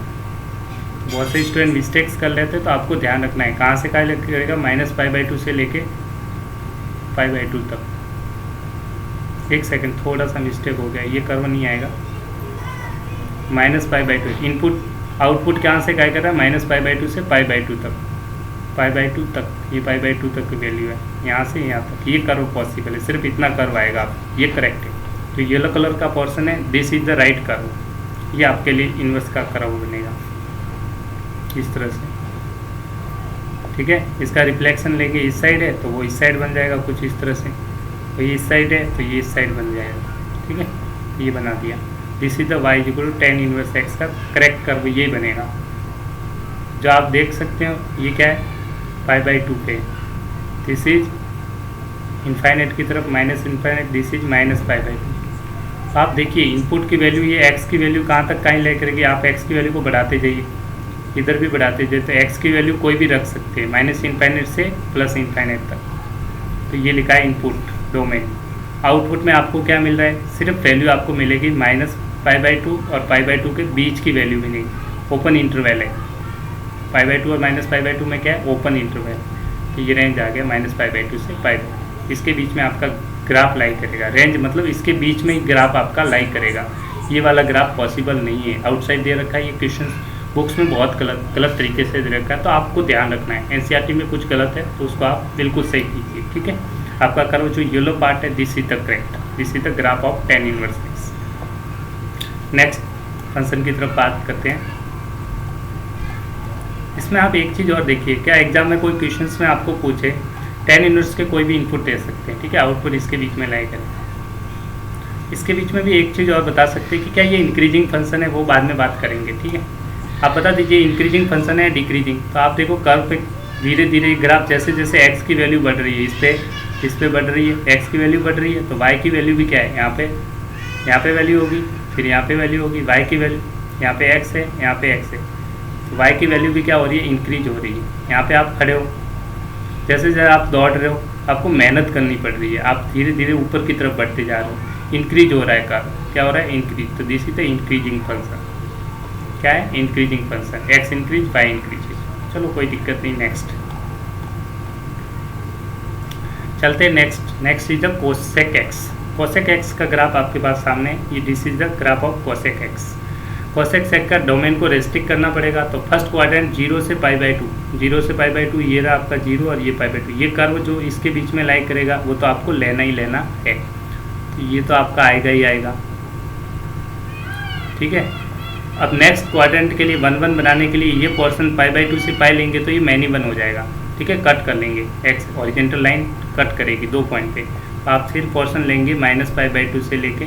बहुत से स्टूडेंट मिस्टेक्स कर लेते हैं, तो आपको ध्यान रखना है कहाँ से कहाँ करेगा, -π/2 से लेके π/2 तक। एक सेकंड, थोड़ा सा मिस्टेक हो गया, ये कर्व नहीं आएगा। -π/2 इनपुट, आउटपुट कहाँ से क्या कर रहा है, -π/2 से π/2 तक, π/2 तक, ये π/2 तक की वैल्यू है, यहाँ से यहाँ तक ये कर्व पॉसिबल है। सिर्फ इतना कर्व आएगा, आप ये करेक्ट है। तो येलो कलर का पोर्शन है, this is the right curve, ये आपके लिए इन्वर्स का कर्व बनेगा इस तरह से, ठीक है। इसका रिफ्लेक्शन लेके इस साइड है तो वो इस साइड बन जाएगा कुछ इस तरह से, तो ये इस साइड है तो ये इस साइड बन जाएगा, ठीक है। ये बना दिया, this is the y = tan inverse x का करेक्ट कर्व ये बनेगा। जो आप देख सकते हो ये क्या है, π/2 पे, दिस इज इनफाइनाइट की तरफ -∞, दिस इज -π/2। आप देखिए इनपुट की वैल्यू, ये x की वैल्यू कहाँ तक कहीं ले करेगी, आप x की वैल्यू को बढ़ाते जाइए, इधर भी बढ़ाते जाइए, तो x की वैल्यू कोई भी रख सकते हैं, -∞ से +∞ तक। तो ये लिखा है इनपुट डोमेन। आउटपुट में आपको क्या मिल रहा है, सिर्फ वैल्यू आपको मिलेगी -π/2 और π/2 के बीच की वैल्यू मिलेगी, ओपन इंटरवल है। π/2 और -π/2 में क्या है, ओपन इंटरवल। तो ये रेंज आ गया -π/2 से π/2, इसके बीच में आपका ग्राफ लाई करेगा। रेंज मतलब इसके बीच में ही ग्राफ आपका लाई करेगा, ये वाला ग्राफ पॉसिबल नहीं है। आउटसाइड दे रखा है, ये क्वेश्चन बुक्स में बहुत गलत तरीके से दे रखा है, तो आपको ध्यान रखना है। एनसीईआरटी में कुछ गलत है तो उसको आप बिल्कुल सही कीजिए, ठीक है। आपका कर्व जो येलो पार्ट है, this is the correct, this is the graph of tan inverse x। Next function की तरफ बात करते हैं। इसमें आप एक चीज़ और देखिए, क्या एग्जाम में कोई क्वेश्चंस में आपको पूछे tan इनवर्स के कोई भी इनपुट दे सकते हैं, ठीक है। आउटपुट इसके बीच में लाई करें। इसके बीच में भी एक चीज़ और बता सकते हैं कि क्या ये इंक्रीजिंग फंक्शन है, वो बाद में बात करेंगे, ठीक है। आप बता दीजिए इंक्रीजिंग फंक्शन है डिक्रीजिंग। तो आप देखो कर्व पे धीरे धीरे ग्राफ जैसे जैसे एक्स की वैल्यू बढ़ रही है, इस पे बढ़ रही है, एक्स की वैल्यू बढ़ रही है, तो वाई की वैल्यू भी क्या है, यहाँ पे वैल्यू होगी, फिर यहाँ पे वैल्यू होगी, वाई की वैल्यू यहाँ पे एक्स है, यहाँ पे एक्स है, तो वाई की वैल्यू भी क्या हो रही है, इंक्रीज हो रही है। यहाँ पे आप खड़े हो, जैसे जैसे आप दौड़ रहे हो आपको मेहनत करनी पड़ रही है, आप धीरे धीरे ऊपर की तरफ बढ़ते जा रहे हो, इंक्रीज हो रहा है कर्व, क्या हो रहा है, इंक्रीज। तो this is the increasing function, क्या है, increasing function, X increase Y increase. चलो कोई दिक्कत नहीं, नेक्स्ट चलते हैं। Next is the cosec X. Cosec X का ग्राफ आपके पास सामने है, ये this is the graph of cosec X. Cosec sec का डोमेन को रेस्ट्रिक्ट करना पड़ेगा, तो फर्स्ट क्वाड्रेंट 0 से π/2, 0 से π/2 ये रहा आपका 0 और ये π/2, ये कर्व जो इसके बीच में लाई करेगा वो तो आपको लेना ही लेना है, तो ये तो आपका आएगा ही आएगा, ठीक है। अब नेक्स्ट क्वाड्रेंट के लिए 1 1 बनाने के लिए ये पोर्शन π/2 से पाई लेंगे तो ये मैनी 1 हो जाएगा, ठीक है, कट कर लेंगे, एक्स ओरिजेंटल लाइन कट करेगी 2 पॉइंट पे, तो आप फिर पोर्शन लेंगे -π/2 से लेके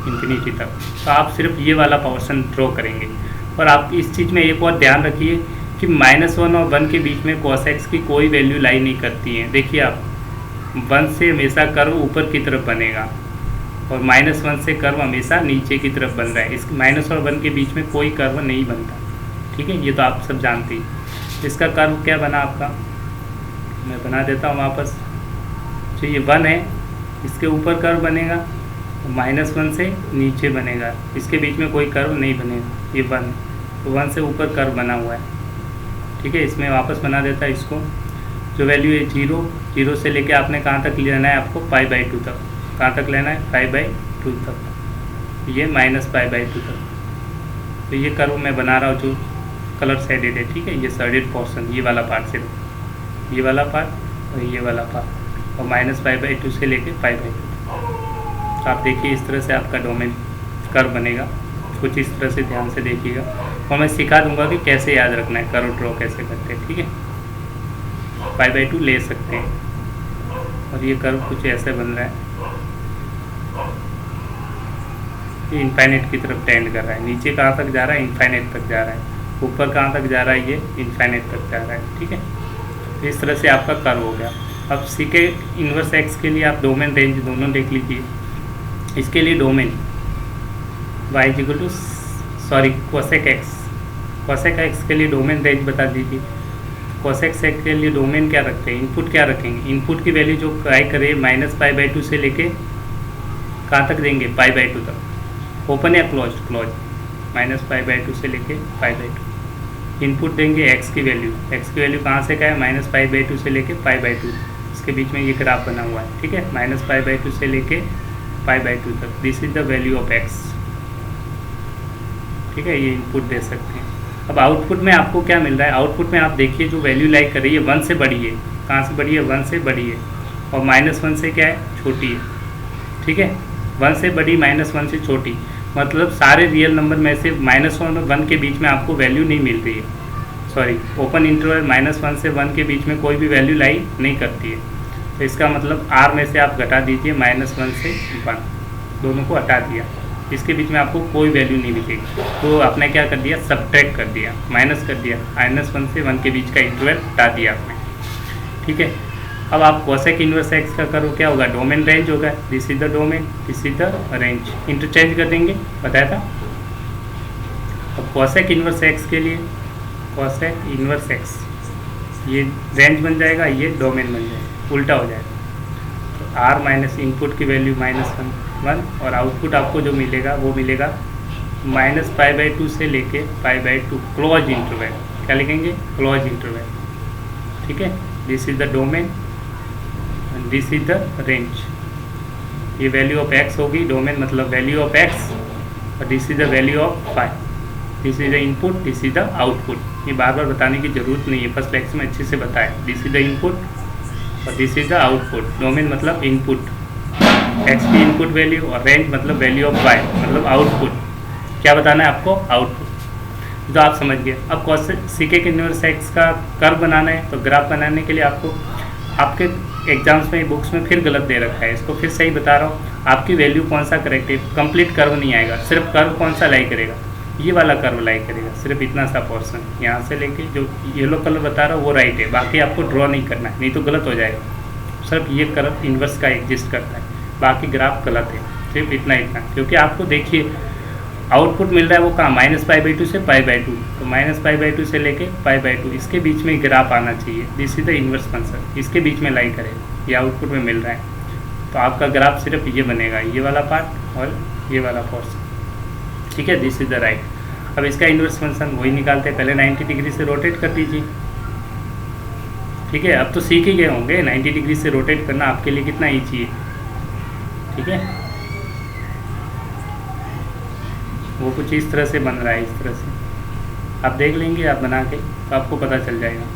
इन्फिनिटी तक, तो आप सिर्फ ये वाला पोर्शन ड्रॉ करेंगे। और आप इस चीज़ में एक और ध्यान रखिए कि -1 और 1 के बीच में cos x की कोई वैल्यू लाई नहीं करती है। देखिए आप 1 से हमेशा कर्व ऊपर की तरफ बनेगा और -1 से कर्व हमेशा नीचे की तरफ बन रहा है, इस -1 और 1 के बीच में कोई कर्व नहीं बनता, ठीक है, ये तो आप सब जानते हैं। इसका कर्व क्या बना आपका, मैं बना देता हूँ वापस। तो ये 1 है, इसके ऊपर कर्व बनेगा, -1 से नीचे बनेगा, इसके बीच में कोई कर्व नहीं बनेगा, ये 1 है, तो 1 से ऊपर कर्व बना हुआ है, ठीक है। इसमें वापस बना देता है इसको, जो वैल्यू है 0 से लेके आपने कहाँ तक लेना है, आपको π/2 तक, कहाँ तक लेना है, π/2 तक, ये -π/2 तक। तो ये कर्व मैं बना रहा हूँ जो कलर शेडेड है, ठीक है, ये शेडेड पोर्शन, ये वाला पार्ट सिर्फ, ये वाला पार्ट और ये वाला पार्ट, और -π/2 से लेके π/2। तो आप देखिए इस तरह से आपका डोमेन कर्व बनेगा, कुछ इस तरह से ध्यान से देखिएगा, और मैं सिखा दूंगा कि कैसे याद रखना है, कर्व ड्रॉ कैसे करते हैं, ठीक है। π/2 ले सकते हैं, और ये कर्व कुछ ऐसे बन रहा है, ये इनफाइनाइट की तरफ टेंड कर रहा है, नीचे कहाँ तक जा रहा है, इनफाइनाइट तक जा रहा है, ऊपर कहाँ तक जा रहा है, ये इनफाइनाइट तक जा रहा है, ठीक है। तो इस तरह से आपका कर्व हो गया। अब सीके इन्वर्स एक्स के लिए आप डोमेन रेंज दोनों देख लीजिए। इसके लिए डोमेन y कोसेक एक्स के लिए डोमेन रेंज बता दीजिए। कोसेक सेक के लिए डोमेन क्या रखते हैं, इनपुट क्या रखेंगे, इनपुट की वैल्यू जो ट्राई करे -π/2 से लेके कहाँ तक देंगे, π/2 तक, ओपन या क्लोज, -π/2 से लेके π/2 इनपुट देंगे। एक्स की वैल्यू कहाँ से क्या है, -π/2 से लेके π/2, इसके बीच में ये ग्राफ बना हुआ है, ठीक है, -π/2 से लेके π/2 तक, this is the value of x, ठीक है, ये इनपुट दे सकते हैं। अब आउटपुट में आपको क्या मिल रहा है, आउटपुट में आप देखिए जो वैल्यू लाइक कर रही है 1 से बड़ी है, कहाँ से बड़ी है, 1 से बड़ी है, और -1 से क्या है, छोटी है, ठीक है, 1 से बड़ी -1 से छोटी, मतलब सारे रियल नंबर में से -1 और 1 के बीच में आपको वैल्यू नहीं मिल रही है, सॉरी, ओपन इंटरवल -1 से 1 के बीच में कोई भी वैल्यू लाई नहीं करती है, तो इसका मतलब R में से आप घटा दीजिए, -1 से 1 दोनों को हटा दिया, इसके बीच में आपको कोई वैल्यू नहीं मिलेगी, तो आपने क्या कर दिया, सब्ट्रैक्ट कर दिया, माइनस कर दिया, -1 से 1 के बीच का इंटरवल हटा दिया आपने, ठीक है। अब आप कोसेक इन्वर्स एक्स का करो, क्या होगा, डोमेन रेंज होगा, this is the domain, this is the range, interchange कर देंगे, बताया था। अब कोसेक इन्वर्स एक्स के लिए, कोसेक इन्वर्स एक्स, ये रेंज बन जाएगा, ये डोमेन बन जाएगा, उल्टा हो जाएगा, तो R माइनस इनपुट की वैल्यू -1 और आउटपुट आपको जो मिलेगा वो मिलेगा -π/2 से लेके π/2, क्लोज इंटरवल, क्या लिखेंगे, क्लोज इंटरवल, ठीक है, this is the domain and this is the range, ये वैल्यू ऑफ एक्स होगी, डोमेन मतलब वैल्यू ऑफ एक्स, और this is the value of phi, this is the input, this is the output. ये बार बार बताने की जरूरत नहीं है, फर्स्ट लेक्चर में अच्छे से बताया, दिस इज द इनपुट और this is the output. Domain मतलब इनपुट, एक्स की इनपुट वैल्यू, और रेंज मतलब वैल्यू ऑफ वाई मतलब आउटपुट, क्या बताना है आपको, आउटपुट, तो आप समझ गए। अब सीकेक इन्वर्स एक्स का कर्व बनाना है, तो ग्राफ बनाने के लिए आपको आपके एग्जाम्स में, बुक्स में फिर गलत दे रखा है, इसको फिर सही बता रहा हूँ, आपकी वैल्यू कौन सा करेक्ट है, कंप्लीट कर्व नहीं आएगा, सिर्फ कर्व कौन सा लाई करेगा, ये वाला कर्व लाई करेगा, सिर्फ इतना सा पोर्शन यहाँ से लेके जो येलो कलर बता रहा हूँ वो राइट है, बाकी आपको ड्रॉ नहीं करना है, नहीं तो गलत हो जाएगा। सिर्फ ये कर्व इन्वर्स का एग्जिस्ट करता है, बाकी ग्राफ गलत है, सिर्फ इतना इतना। क्योंकि आपको देखिए आउटपुट मिल रहा है वो कहाँ, -π/2 से π/2, तो -π/2 से लेके π/2 इसके बीच में ग्राफ आना चाहिए। This is the inverse function, इसके बीच में लाई करेगा, ये आउटपुट में मिल रहा है, तो आपका ग्राफ सिर्फ ये बनेगा, ये वाला पार्ट और ये वाला पोर्शन, ठीक है। This is the right. अब इसका इन्वर्स फंक्शन वही निकालते हैं, पहले 90 डिग्री से रोटेट कर दीजिए, ठीक है। अब तो सीख ही गए होंगे 90 डिग्री से रोटेट करना आपके लिए कितना ईजी है, ठीक है। वो कुछ इस तरह से बन रहा है, इस तरह से आप देख लेंगे आप बना के, तो आपको पता चल जाएगा।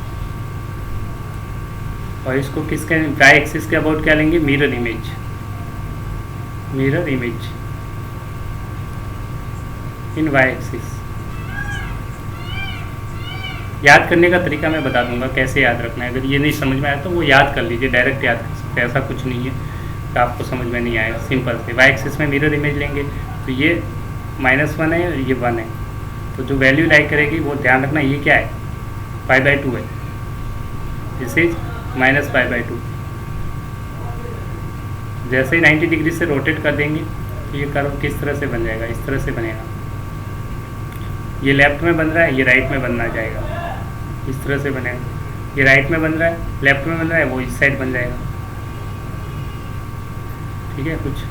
और इसको किसके वाई एक्सिस के अबाउट क्या लेंगे, mirror image, mirror image in Y axis. याद करने का तरीका मैं बता दूंगा कैसे याद रखना है, अगर ये नहीं समझ में आया तो वो याद कर लीजिए, डायरेक्ट याद कर सकते हैं, ऐसा कुछ नहीं है कि आपको समझ में नहीं आएगा। सिंपल से वाई एक्सिस में मिरर इमेज लेंगे, तो ये -1 है और ये 1 है, तो जो वैल्यू लाई करेगी वो ध्यान रखना, ये क्या है, π/2 है, दिस इज -π/2। जैसे ही 90 डिग्री से रोटेट कर देंगे तो ये कर्व किस तरह से बन जाएगा, इस तरह से बनेगा। ये लेफ्ट में बन रहा है, ये राइट में बनना जाएगा, इस तरह से बनेगा। ये राइट में बन रहा है, लेफ्ट में बन रहा है, वो इस साइड बन जाएगा, ठीक है। कुछ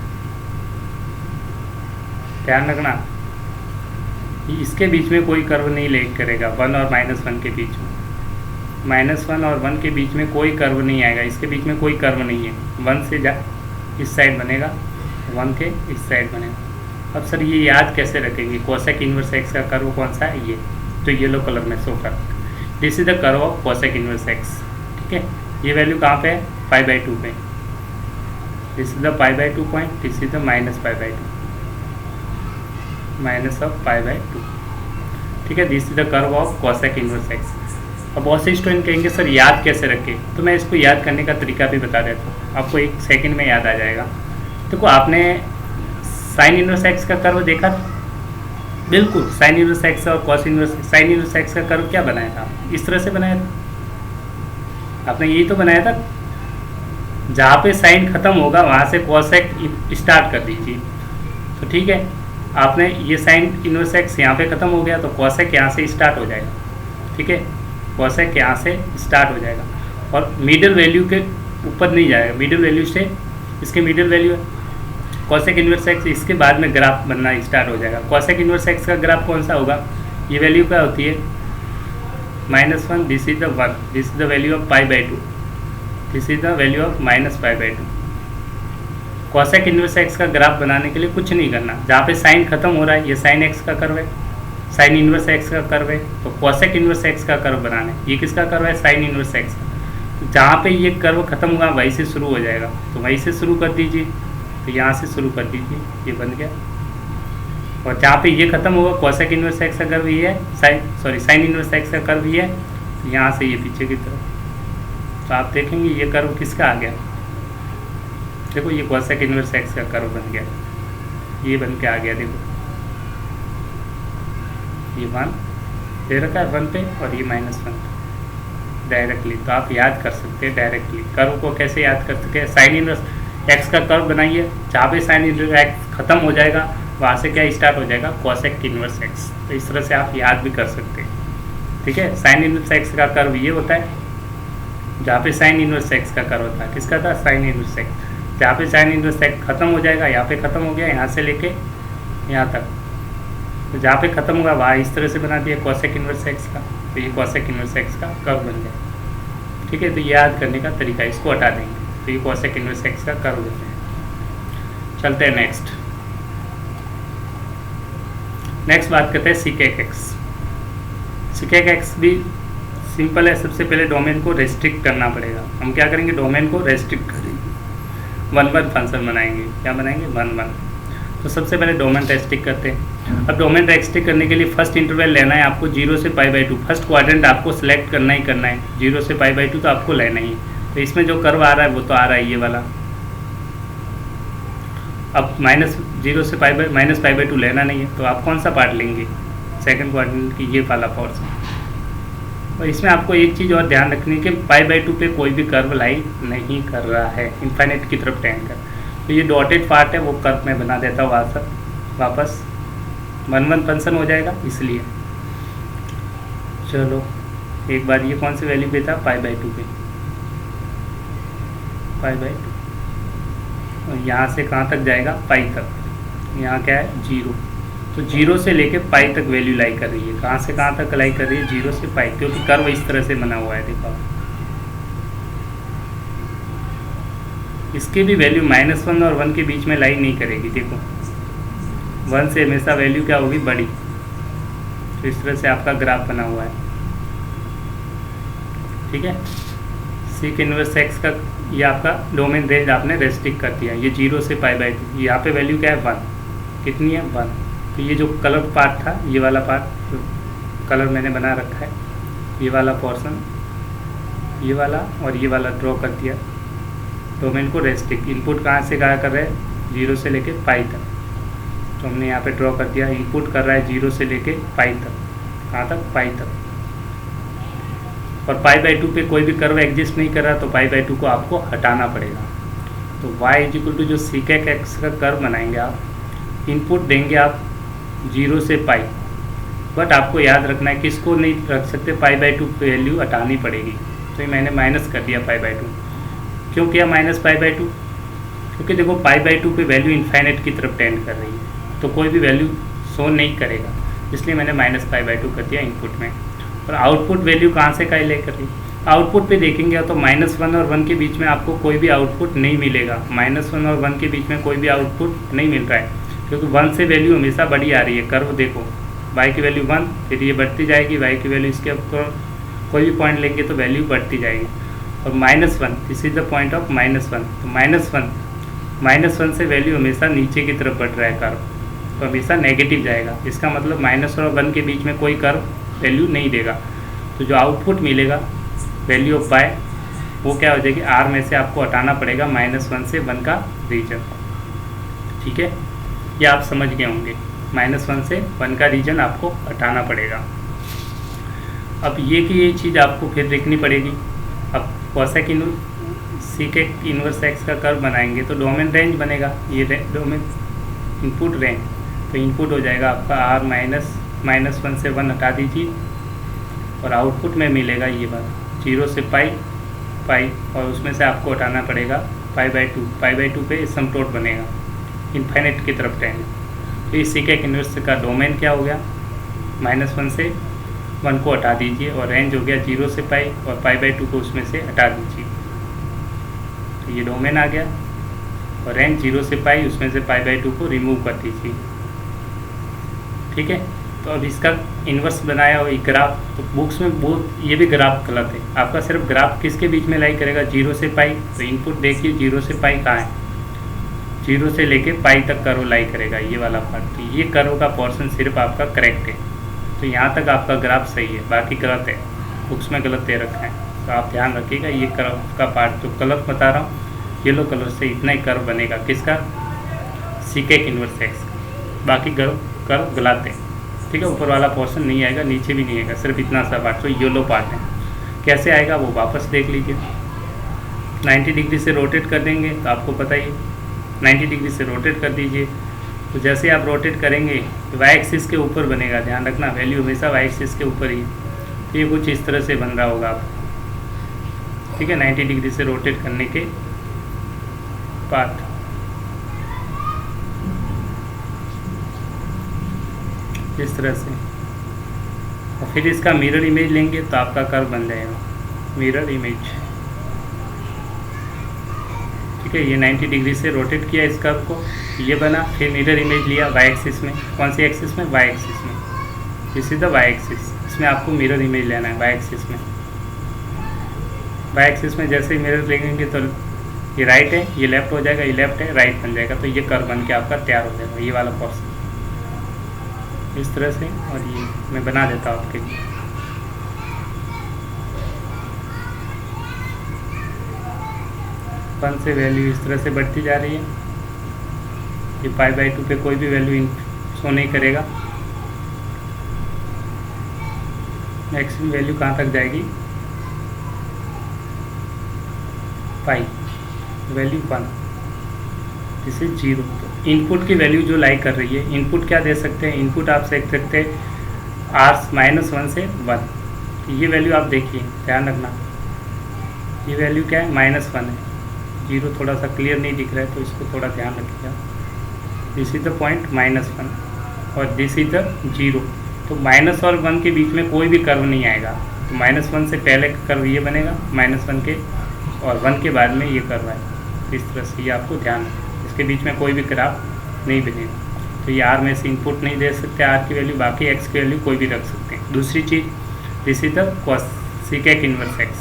ध्यान रखना, इसके बीच में कोई कर्व नहीं लेक करेगा, 1 और -1 के बीच में, -1 और 1 के बीच में कोई कर्व नहीं आएगा, इसके बीच में कोई कर्व नहीं है। 1 से इस साइड बनेगा, 1 के इस साइड बनेगा। अब सर ये याद कैसे रखेंगे, कोसेक इन्वर्स एक्स का कर्व कौन सा है, ये तो येलो कलर में शो कर, this is the curve of cosec inverse X, ठीक है। ये वैल्यू कहाँ पे है, π/2 पे, this is the π/2 point, this is the -π/2, minus of π/2, ठीक है। This is the curve of cosec inverse X. अब बहुत से स्टूडेंट कहेंगे सर याद कैसे रखें, तो मैं इसको याद करने का तरीका भी बता देता हूँ, आपको 1 सेकंड में याद आ जाएगा। देखो आपने साइन इन्वर्स एक्स का कर्व देखा था, बिल्कुल साइन इन्वर्स एक्स और cos inverse, sign inverse X का कर्व क्या बनाया था, इस तरह से बनाया था, आपने यही तो बनाया था। जहाँ पे साइन खत्म होगा वहाँ से कॉसेक स्टार्ट कर दीजिए, तो ठीक है। आपने ये साइन इन्वर्स एक्स यहाँ पे खत्म हो गया, तो कॉसेक यहाँ से स्टार्ट हो जाएगा, ठीक है। कॉसेक यहाँ से स्टार्ट हो जाएगा और मिडिल वैल्यू के ऊपर नहीं जाएगा, मिडिल वैल्यू से, इसके मिडिल वैल्यू है कॉसेक इन्वर्स एक्स, इसके बाद में ग्राफ बनना स्टार्ट हो जाएगा। कॉसेक इन्वर्स एक्स का ग्राफ कौन सा होगा, ये वैल्यू क्या होती है, -1, this is the 1, this is the value of π/2, this is the value of -π/2। Cosec inverse X का ग्राफ बनाने के लिए कुछ नहीं करना, जहाँ पे साइन खत्म हो रहा है, ये साइन एक्स का कर्व है, साइन इन्वर्स एक्स का कर्व है, तो कॉसेक इन्वर्स एक्स का कर्व बनाना है। ये किसका कर्व है, साइन इन्वर्स एक्स का। जहाँ पे ये कर्व खत्म हुआ वहीं से शुरू हो जाएगा, तो वहीं से शुरू कर दीजिए, तो यहाँ से शुरू कर दीजिए, ये बन गया। और जहाँ पे ये खत्म होगा कॉसेक इन्वर्स एक्स का कर्व ये है, साइन इन्वर्स एक्स का कर्व ये है, यहाँ से ये पीछे की तरफ, तो आप देखेंगे ये कर्व किसका आ गया, देखो ये कॉसेक इन्वर्स एक्स का कर्व बन गया, ये बन के आ गया। देखो ये 1 दे रखा है 1 पे और ये -1 डायरेक्टली, तो आप याद कर सकते हैं डायरेक्टली। कर्व को कैसे याद कर सकते हैं, साइन इन्वर्स एक्स का कर्व बनाइए, जहाँ पे साइन इन्वर्स एक्स खत्म हो जाएगा वहाँ से क्या स्टार्ट हो जाएगा, कॉसेक इन्वर्स एक्स। तो इस तरह से आप याद भी कर सकते हैं, ठीक है। साइन इन्वर्स एक्स का कर्व ये होता है, जहाँ पे साइन इन्वर्स एक्स का कर्व होता है, किसका था, साइन इन्वर्स एक्स। जहाँ पे साइन इन्वर्स एक्स खत्म हो जाएगा, यहाँ पे खत्म हो गया, यहाँ से लेके यहाँ तक, तो जहाँ पे खत्म होगा वहाँ इस तरह से बना दिया कॉसेक इन्वर्स एक्स का, तो ये कॉसेक इन्वर्स एक्स का कर्व बन गया, ठीक है। तो याद करने का तरीका, इसको हटा देंगे, तो ये कॉसेक इन्वर्स एक्स का कर्व बन गया। चलते हैं नेक्स्ट बात करते हैं सीकेक एक्स। सीकेक एक्स भी सिंपल है, सबसे पहले डोमेन को रेस्ट्रिक्ट करना पड़ेगा। हम क्या करेंगे, डोमेन को रेस्ट्रिक्ट करेंगे, 1 फंक्शन बनाएंगे, क्या बनाएंगे, 1 तो सबसे पहले डोमेन रेस्ट्रिक्ट करते हैं। अब डोमेन रेस्ट्रिक्ट करने के लिए फर्स्ट इंटरवल लेना है आपको 0 से π/2, फर्स्ट क्वाड्रेंट आपको सेलेक्ट करना ही करना है, 0 से π/2 तो आपको लेना ही है। तो इसमें जो कर्व आ रहा है वो तो आ रहा है ये वाला। अब -0 से -π/2 लेना नहीं है, तो आप कौन सा पार्ट लेंगे, सेकंड क्वाड्रेंट की ये वाला पोर्शन। और इसमें आपको एक चीज़ और ध्यान रखनी है कि π/2 पे कोई भी कर्व लाई नहीं कर रहा है, इन्फाइनाइट की तरफ टेंड कर। तो ये डॉटेड पार्ट है वो कर्व मैं बना देता हूँ वापस 1 फंक्शन हो जाएगा इसलिए। चलो एक बार ये कौन सी वैल्यू पे था, π/2 पे, π/2 और यहाँ से कहाँ तक जाएगा, पाई तक। यहाँ क्या है 0, तो 0 से लेके पाई तक वैल्यू लाई कर रही है। कहाँ से कहाँ तक लाई कर रही है, 0 से पाई, क्योंकि कर्व इस तरह से बना हुआ है। देखो इसके भी वैल्यू -1 और 1 के बीच में लाई नहीं करेगी। देखो 1 से हमेशा वैल्यू क्या होगी, बड़ी। तो इस तरह से आपका ग्राफ बना हुआ है, ठीक है। सीक इनवर्स एक्स का ये आपका डोमेन रेंज आपने रेस्ट्रिक्ट कर दिया। ये 0 से π/2, यहाँ पे वैल्यू क्या है 1, कितनी है 1। तो ये जो कलर पार्ट था, ये वाला पार्ट जो कलर मैंने बना रखा है, ये वाला पोर्शन, ये वाला और ये वाला ड्रॉ कर दिया डोमेन को रेस्ट्रिक्ट। इनपुट कहाँ से कहाँ कर रहे हैं, 0 से लेके पाई तक। तो हमने यहाँ पे ड्रॉ कर दिया, इनपुट कर रहा है 0 से लेके पाई तक। कहाँ तक, पाई तक। और π/2 पे कोई भी कर्व एग्जिस्ट नहीं कर रहा, तो π/2 को आपको हटाना पड़ेगा। तो y जो सीकेक एक्स का कर्व बनाएंगे आप, इनपुट देंगे आप 0 से पाई, बट आपको याद रखना है कि इसको नहीं रख सकते, π/2 पे वैल्यू हटानी पड़ेगी। तो ये मैंने माइनस कर दिया π/2। क्यों किया -π/2, क्योंकि देखो π/2 पे वैल्यू इन्फाइनाइट की तरफ टेंड कर रही है, तो कोई भी वैल्यू शो नहीं करेगा, इसलिए मैंने -π/2 कर दिया इनपुट में। और आउटपुट वैल्यू कहाँ से कहाँ ले कर रही, आउटपुट पे देखेंगे तो -1 और 1 के बीच में आपको कोई भी आउटपुट नहीं मिलेगा। -1 और 1 के बीच में कोई भी आउटपुट नहीं मिल रहा है, क्योंकि 1 से वैल्यू हमेशा बड़ी आ रही है। कर्व देखो, y की वैल्यू 1, फिर ये बढ़ती जाएगी, y की वैल्यू इसके ऊपर कोई भी पॉइंट लेंगे तो वैल्यू बढ़ती जाएगी। और -1, this is the point of -1, तो -1 से वैल्यू हमेशा नीचे की तरफ बढ़ रहा है कर्व, तो हमेशा नेगेटिव जाएगा। इसका मतलब -1 और 1 के बीच में कोई कर्व वैल्यू नहीं देगा। तो जो आउटपुट मिलेगा वैल्यू ऑफ y, वो क्या हो जाएगी, r में से आपको हटाना पड़ेगा -1 से 1 का रीजन, ठीक है। ये आप समझ गए होंगे, -1 से 1 का रीजन आपको हटाना पड़ेगा। अब ये कि ये चीज़ आपको फिर देखनी पड़ेगी। अब कोसेक सीकेक इनवर्स एक्स का कर्व बनाएंगे तो डोमेन रेंज बनेगा, ये डोमेन इनपुट रेंज, तो इनपुट हो जाएगा आपका r -1 से 1 हटा दीजिए, और आउटपुट में मिलेगा ये बात 0 से पाई, और उसमें से आपको हटाना पड़ेगा π/2 पे एसिम्पटोट बनेगा इन्फाइनाइट की तरफ टेंड। तो इस सीकेक इनवर्स का डोमेन क्या हो गया, -1 से 1 को हटा दीजिए, और रेंज हो गया 0 से पाई, और π/2 को उसमें से हटा दीजिए। तो ये डोमेन आ गया, और रेंज 0 से पाई, उसमें से π/2 को रिमूव कर दीजिए, ठीक है। तो अब इसका इन्वर्स बनाया हुआ ग्राफ, तो बुक्स में बहुत ये भी ग्राफ गलत है। आपका सिर्फ ग्राफ किसके बीच में लाई करेगा, 0 से पाई। तो इनपुट देखिए 0 से पाई कहाँ है, 0 से लेके पाई तक कर्व लाई करेगा, ये वाला पार्ट। तो ये कर्व का पोर्शन सिर्फ आपका करेक्ट है, तो यहाँ तक आपका ग्राफ सही है, बाकी गलत है, बुक्स में गलत दे रखा है। तो आप ध्यान रखिएगा, ये कर्व का पार्ट जो कलर बता रहा हूँ, येलो कलर से इतना ही कर्व बनेगा, किसका, सीकेक इनवर्स एक्स का। बाकी कर्व गलत है, ठीक है। ऊपर वाला पोर्शन नहीं आएगा, नीचे भी नहीं आएगा, सिर्फ इतना सा पार्ट, तो येलो पार्ट है। कैसे आएगा वो वापस देख लीजिए। 90 डिग्री से रोटेट कर देंगे तो आपको पता ही है, 90 डिग्री से रोटेट कर दीजिए। तो जैसे आप रोटेट करेंगे तो वाई एक्सिस के ऊपर बनेगा, ध्यान रखना, वैल्यू हमेशा वाई एक्सिस के ऊपर ही है। तो ये कुछ इस तरह से बन रहा होगा आप, ठीक है, 90 डिग्री से रोटेट करने के पार्ट। इस तरह से, और फिर इसका मिरर इमेज लेंगे तो आपका कर्व बन जाएगा, मिरर इमेज, ठीक है। ये 90 डिग्री से रोटेट किया इस कर्व को, ये बना, फिर मिरर इमेज लिया वाई एक्सिस में। कौन सी एक्सिस में, वाई एक्सिस में। This is the Y axis, इसमें आपको मिरर इमेज लेना है वाई एक्सिस में। वाई एक्सिस में जैसे ही मिरर लेंगे तो ये राइट है, ये लेफ्ट हो जाएगा, ये लेफ्ट है, राइट बन जाएगा। तो ये कर्व बन के आपका तैयार हो जाएगा, ये वाला पोर्शन इस तरह से। और ये मैं बना देता हूँ आपके लिए, वन से वैल्यू इस तरह से बढ़ती जा रही है। ये π/2 पे कोई भी वैल्यू शो नहीं करेगा, एक्स की वैल्यू कहाँ तक जाएगी, पाई, वैल्यू 1, दिस इज 0। तो इनपुट की वैल्यू जो लाई कर रही है, इनपुट क्या दे सकते हैं, इनपुट आप देख सकते हैं r-1 से 1। तो ये वैल्यू आप देखिए, ध्यान रखना, ये वैल्यू क्या है, -1 है। 0 थोड़ा सा क्लियर नहीं दिख रहा है तो इसको थोड़ा ध्यान रखिएगा। दिस इज द पॉइंट -1 और दिस इज द 0। तो माइनस और 1 के बीच में कोई भी कर्व नहीं आएगा। तो -1 से पहले का कर्व ये बनेगा, -1 के और 1 के बाद में ये कर्व है। इस तरह से ये आपको ध्यान है, इसके बीच में कोई भी ग्राफ नहीं बनेगा। तो ये r में से इनपुट नहीं दे सकते r की वैल्यू, बाकी x की वैल्यू कोई भी रख सकते हैं। दूसरी चीज़, this is the cosec inverse x।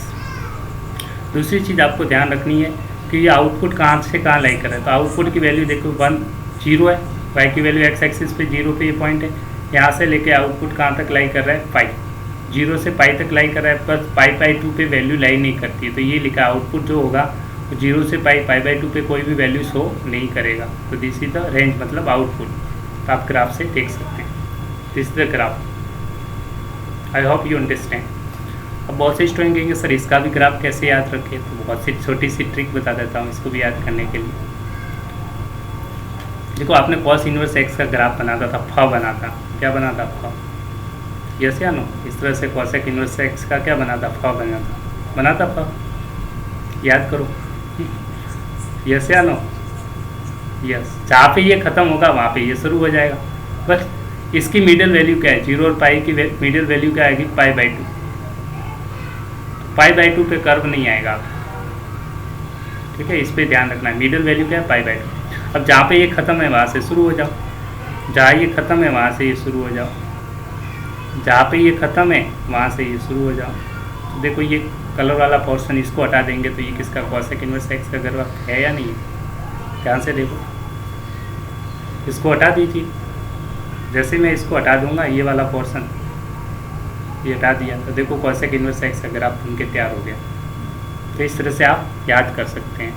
दूसरी चीज़ आपको ध्यान रखनी है कि ये आउटपुट कहाँ से कहाँ लाई कर रहा है। तो आउटपुट की वैल्यू देखो 1 0 है, y की वैल्यू x एक्सिस पे 0 पे ये पॉइंट है। यहाँ से लेके आउटपुट कहाँ तक लाई कर रहा है, पाई, 0 से पाई तक लाई कर रहा है, बस पाई/2 पे वैल्यू लाई नहीं करती है। तो ये लिखा आउटपुट जो होगा 0 से पाई/2 पे कोई भी वैल्यू शो नहीं करेगा। तो दिस इज द रेंज, मतलब आउटपुट। तो आप ग्राफ से देख सकते हैं, this is the graph. I hope you understand. अब बहुत से स्टूडेंट कहेंगे सर इसका भी ग्राफ कैसे याद रखें, तो बहुत सी छोटी सी ट्रिक बता देता हूँ इसको भी याद करने के लिए। देखो आपने कॉस इनवर्स एक्स का ग्राफ बनाता था, फ बना था, क्या बना था, फ, यस या नो। इस तरह से कॉसेक इनवर्स एक्स का क्या बना था, फ बना था फ, याद करो, यस या नो, यस। जहाँ पे ये ख़त्म होगा वहाँ पे ये शुरू हो जाएगा। बस इसकी मिडिल वैल्यू क्या है, 0 और पाई की मिडिल वैल्यू क्या आएगी, पाई/2। पाई/2 पे कर्व नहीं आएगा, ठीक है, इस पे ध्यान रखना है। मिडिल वैल्यू क्या है, पाई/2। अब जहाँ पे ये ख़त्म है वहाँ से शुरू हो जाओ, जहाँ ये ख़त्म है वहाँ से ये शुरू हो जाओ, जहाँ पे ये ख़त्म है वहाँ से ये शुरू हो जाओ। तो देखो ये कलर वाला पोर्शन इसको हटा देंगे तो ये किसका, कॉसेक इनवर्स एक्स का ग्राफ है या नहीं है, ध्यान से देखो। इसको हटा दीजिए, जैसे मैं इसको हटा दूंगा ये वाला पोर्शन, ये हटा दिया तो देखो कॉसेक इनवर्स एक्स का ग्राफ बन के तैयार हो गया। तो इस तरह से आप याद कर सकते हैं,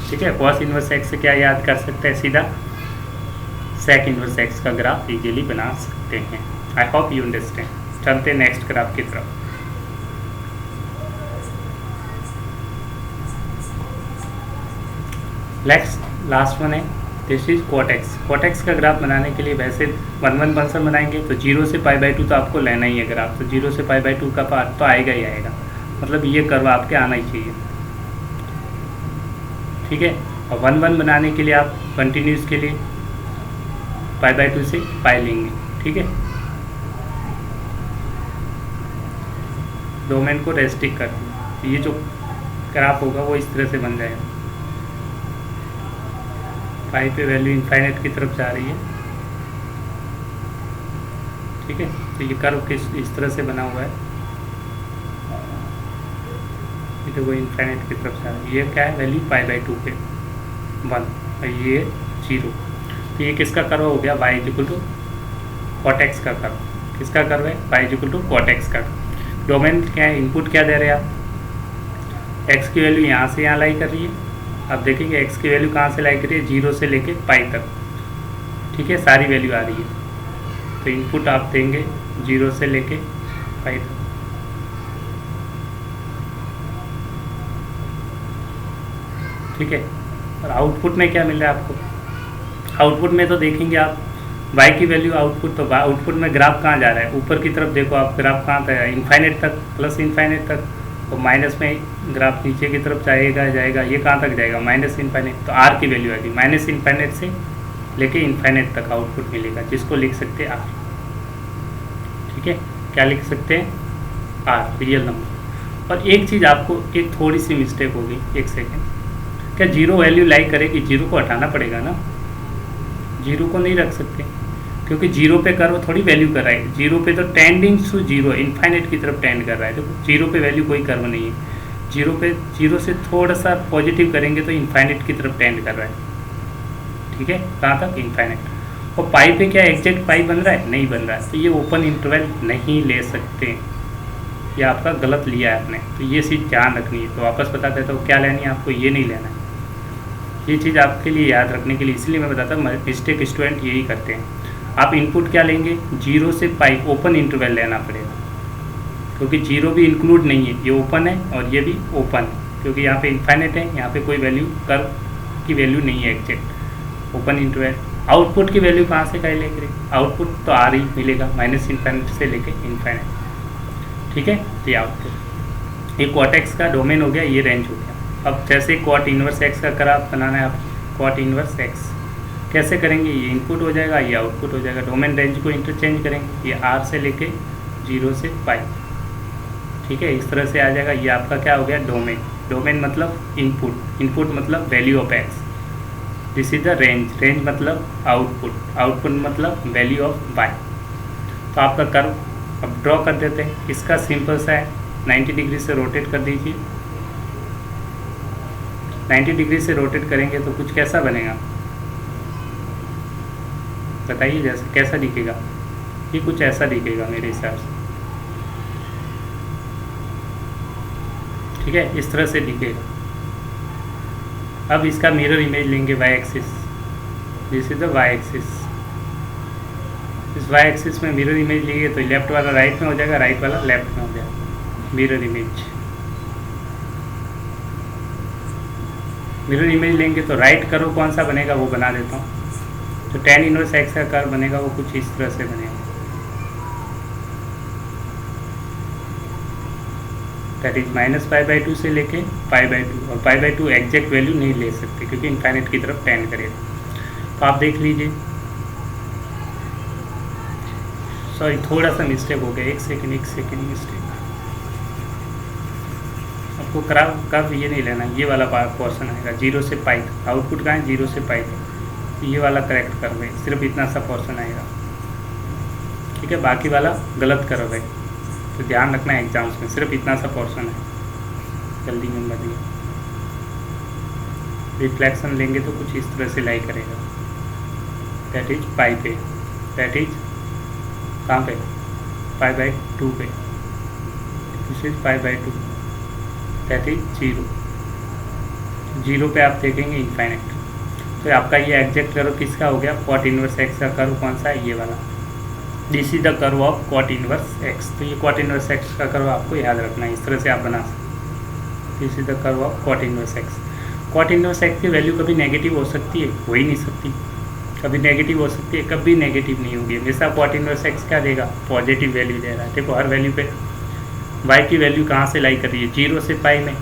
ठीक है। कॉस इनवर्स एक्स से क्या याद कर सकते हैं, सीधा सेक इनवर्स एक्स का ग्राफ इजीली बना सकते हैं। आई होप यू अंडरस्टैंड। चलते नेक्स्ट ग्राफ की तरफ। लास्ट वन है, दिस इज कोटेक्स। कोटेक्स का ग्राफ बनाने के लिए वैसे 1 फंक्शन बनाएंगे तो 0 से पाई/2 तो आपको लेना ही है ग्राफ। तो 0 से पाई/2 का पार्ट तो आएगा ही आएगा, मतलब ये कर्व आपके आना ही चाहिए, ठीक है। और 1 बनाने के लिए आप कंटिन्यूस के लिए पाई/2 से पाई लेंगे, ठीक है। डोमेन को रेस्ट्रिक्ट कर दें, ये जो ग्राफ होगा वो इस तरह से बन जाएगा। पाई पे वैल्यू इनफाइनाइट की तरफ जा रही है, ठीक है। तो ये कर्व इस तरह से बना हुआ है, ये देखो इनफाइनाइट की तरफ जा रही है। ये क्या है, वैल्यू पाई/2 पे 1 और ये 0। तो ये किसका कर्व हो गया, y इक्वल टू कोटेक्स का कर्व। किसका कर्व है, y इक्वल टू कोटेक्स का। डोमेन क्या है, इनपुट क्या दे रहे हैं आप, x की वैल्यू यहाँ से यहाँ लाई कर रही है। आप देखेंगे x की वैल्यू कहाँ से लाई कर रही है, 0 से लेके पाई तक, ठीक है, सारी वैल्यू आ रही है। तो इनपुट आप देंगे 0 से लेके पाई तक, ठीक है। और आउटपुट में क्या मिल रहा है आपको, आउटपुट में तो देखेंगे आप y की वैल्यू आउटपुट, तो आउटपुट में ग्राफ कहाँ जा रहा है, ऊपर की तरफ देखो आप, ग्राफ कहाँ तक है, इनफाइनाइट तक, प्लस इनफाइनाइट तक। तो माइनस में ग्राफ नीचे की तरफ जाएगा, ये कहाँ तक जाएगा, माइनस इनफाइनाइट। तो r की वैल्यू आएगी माइनस इनफाइनाइट से लेके इनफाइनाइट तक आउटपुट मिलेगा, जिसको लिख सकते हैं r, ठीक है। क्या लिख सकते हैं, r, रियल नंबर। और एक चीज़ आपको, एक थोड़ी सी मिस्टेक होगी, एक सेकेंड, क्या 0 वैल्यू लाई करेगी, 0 को हटाना पड़ेगा ना, 0 को नहीं रख सकते क्योंकि 0 पे कर्व थोड़ी वैल्यू कर रहा है। 0 पे तो टेंडिंग टू 0, इनफाइनाइट की तरफ टेंड कर रहा है। देखो 0 पे वैल्यू कोई कर्व नहीं है, 0 से थोड़ा सा पॉजिटिव करेंगे तो इनफाइनाइट की तरफ टेंड कर रहा है, ठीक है। कहाँ तक, इनफाइनाइट। और पाई पे क्या एग्जैक्ट पाई बन रहा है, नहीं बन रहा है। तो ये ओपन इंटरवल नहीं ले सकते, ये आपका गलत लिया है आपने। तो ये चीज़ ध्यान रखनी है। तो वापस बता देता हूँ क्या लेनी है आपको, ये नहीं लेना है। ये चीज़ आपके लिए याद रखने के लिए इसलिए मैं बताता हूँ, मिस्टेक स्टूडेंट यही करते हैं। आप इनपुट क्या लेंगे, 0 से पाई, ओपन इंटरवल लेना पड़ेगा, क्योंकि जीरो भी इंक्लूड नहीं है, ये ओपन है और ये भी ओपन है, क्योंकि यहाँ पे इन्फाइनेट है, यहाँ पे कोई वैल्यू कर्व की वैल्यू नहीं है एग्जैक्ट, ओपन इंटू है। आउटपुट की वैल्यू कहाँ से कहीं लेकर, आउटपुट तो आ रही मिलेगा माइनस इन्फाइनेट से लेके इन्फाइनेट। ठीक है, तो ये आउटपुट, ये क्वाट एक्स का डोमेन हो गया, ये रेंज हो गया। अब जैसे क्वाट इनवर्स एक्स का ग्राफ बनाना है आप, क्वाट इनवर्स एक्स कैसे करेंगे, ये इनपुट हो जाएगा, ये आउटपुट हो जाएगा, डोमेन रेंज को इंटरचेंज करेंगे, ये आर से लेके 0 से पाई। ठीक है, इस तरह से आ जाएगा। ये आपका क्या हो गया, डोमेन। डोमेन मतलब इनपुट, इनपुट मतलब value of x. This is the range, range मतलब आउटपुट, आउटपुट मतलब वैल्यू ऑफ वाई। तो आपका कर्व अब ड्रॉ कर देते हैं। इसका सिंपल सा है, 90 डिग्री से रोटेट कर दीजिए। 90 डिग्री से रोटेट करेंगे तो कुछ कैसा बनेगा बताइए, जैसे कैसा दिखेगा, ये कुछ ऐसा दिखेगा मेरे हिसाब से। ठीक है, इस तरह से दिखेगा। अब इसका मिरर इमेज लेंगे Y axis, this is the Y axis. इस वाई एक्सिस में मिरर इमेज लिए तो लेफ्ट वाला राइट में हो जाएगा, राइट वाला लेफ्ट में हो जाएगा। मिरर इमेज, मिरर इमेज लेंगे तो राइट कर्व कौन सा बनेगा वो बना देता हूँ। तो tan इनवर्स एक्स का कर्व बनेगा वो कुछ इस तरह से बनेगा, दैट इज -π/2 से लेके π/2, और π/2 एग्जैक्ट वैल्यू नहीं ले सकते क्योंकि इनफाइनेट की तरफ टेंड करेगा। तो आप देख लीजिए, सॉरी थोड़ा सा मिस्टेक हो गया, एक सेकंड मिस्टेक। आपको कर्व ये नहीं लेना, ये वाला पोर्शन आएगा 0 से पाई तक। आउटपुट कहाँ है, 0 से पाई तक, ये वाला करेक्ट कर्व है, सिर्फ इतना सा पोर्शन आएगा। ठीक है, बाकी वाला गलत कर्व है, तो ध्यान रखना है एग्जाम्स में, सिर्फ इतना सा पोर्शन है। जल्दी में बदलिए, रिफ्लेक्शन लेंगे तो कुछ इस तरह से लाई करेगा, दैट इज पाई पे, दैट इज कहाँ पे, π/2 पे, दिस इज π/2, दैट इज 0 पे आप देखेंगे इनफाइनेट। तो आपका ये एग्जैक्ट कर्व किसका हो गया, क्वाट इनवर्स एक्स का कर्व कौन सा है, ये वाला। This is the curve of cot inverse X. तो ये क्वाट इनवर्स एक्स का कर्व आपको याद रखना है, इस तरह से आप बना सकते। This is the curve of cot inverse X. Cot inverse X की वैल्यू कभी नेगेटिव हो सकती है, हो ही नहीं सकती। कभी नेगेटिव हो सकती है, कभी नेगेटिव नहीं होगी। हमेशा क्वाट इनवर्स एक्स क्या देगा, पॉजिटिव वैल्यू दे रहा है। देखो हर वैल्यू पे वाई की वैल्यू कहाँ से लाई कर रही है, 0 से पाई में,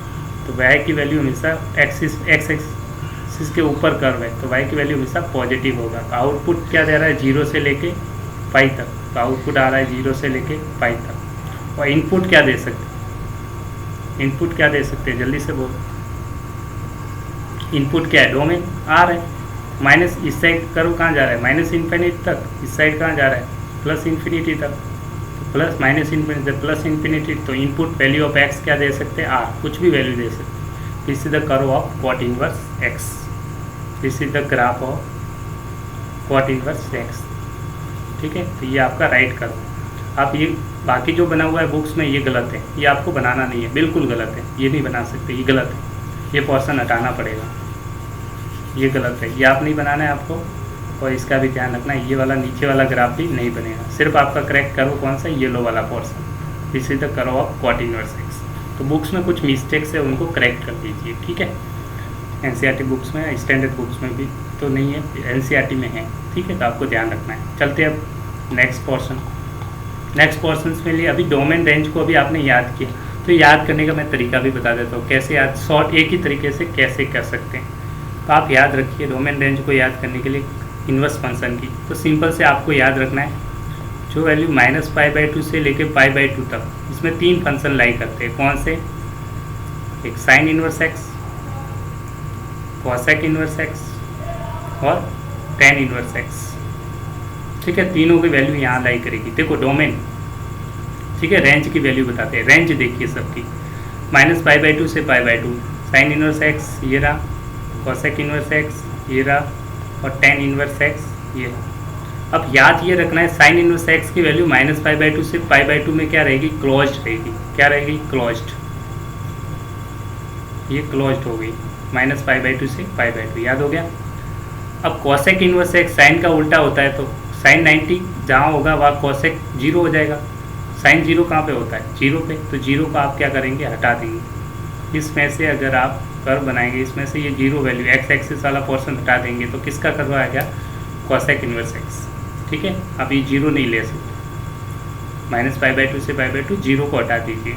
तो वाई की वैल्यू हमेशा एक्स एक्सिस के ऊपर कर्व है, तो वाई की वैल्यू हमेशा पॉजिटिव होगा। तो आउटपुट क्या दे रहा है, 0 से लेके पाई तक, तो आउटपुट आ रहा है 0 से लेके पाई तक। और इनपुट क्या दे सकते हैं, इनपुट क्या दे सकते हैं, जल्दी से बोलो। इनपुट क्या है, डोमेन आर है, माइनस इस साइड कर्व कहाँ जा रहा है, माइनस इन्फिनिटी तक, इस साइड कहाँ जा रहा है, प्लस इन्फिनिटी तक, तो plus minus infinity plus infinity. तो इनपुट वैल्यू ऑफ एक्स क्या दे सकते हैं, आर, कुछ भी वैल्यू दे सकते हैं। This is the curve of cot inverse X, this is the graph of cot inverse X. ठीक है, तो ये आपका राइट कर्व। आप ये बाकी जो बना हुआ है बुक्स में ये गलत है, ये आपको बनाना नहीं है, बिल्कुल गलत है, ये नहीं बना सकते, ये गलत है, ये पोर्शन हटाना पड़ेगा, ये गलत है, ये आप नहीं बनाना है आपको। और इसका भी ध्यान रखना, ये वाला नीचे वाला ग्राफ भी नहीं बनेगा, सिर्फ आपका करेक्ट कर्व कौन सा, येलो वाला portion. This is the curve of cot inverse X. तो बुक्स में कुछ मिस्टेक्स है, उनको करेक्ट कर दीजिए। ठीक है, एनसीईआरटी बुक्स में, स्टैंडर्ड बुक्स में भी तो नहीं है, एनसीईआरटी में है। ठीक है, तो आपको ध्यान रखना है। चलते हैं अब नेक्स्ट पोर्शन। नेक्स्ट पोर्शन में लिए अभी डोमेन रेंज को अभी आपने याद किया, तो याद करने का मैं तरीका भी बता देता हूँ, कैसे याद, शॉर्ट एक ही तरीके से कैसे कर सकते हैं। तो आप याद रखिए डोमेन रेंज को याद करने के लिए इन्वर्स फंक्शन की, तो सिंपल से आपको याद रखना है जो वैल्यू -π/2 से लेके π/2 तक, इसमें 3 फंक्शन लाई करते हैं। कौन से, एक sign inverse x, cosec inverse x और tan इन्वर्स एक्स। ठीक है, तीनों की वैल्यू यहाँ लाई करेगी। देखो डोमेन, ठीक है, रेंज की वैल्यू बताते हैं। रेंज देखिए सबकी, -π/2 से π/2, साइन इन्वर्स एक्स ये रहा, कॉसेक इन्वर्स एक्स ये रहा, और tan इन्वर्स एक्स ये रहा। अब याद ये रखना है साइन इन्वर्स एक्स की वैल्यू -π/2 से π/2 में क्या रहेगी, क्लोज्ड रहेगी। क्या रहेगी, क्लोज्ड, ये क्लोज्ड हो गई, -π/2 से π/2, याद हो गया। अब कॉसेक इन्वर्स एक्स साइन का उल्टा होता है, तो साइन 90 जहाँ होगा वहाँ कॉसेक 0 हो जाएगा, साइन जीरो कहाँ पे होता है? जीरो पे। तो जीरो को आप क्या करेंगे? हटा देंगे। इसमें से अगर आप कर्व बनाएंगे, इसमें से ये जीरो वैल्यू एक्स एक्सिस वाला पोर्शन हटा देंगे तो किसका कर्व आएगा? Cosec inverse X. ठीक है, अब ये जीरो नहीं ले सकते, -π/2 से π/2 जीरो को हटा दीजिए।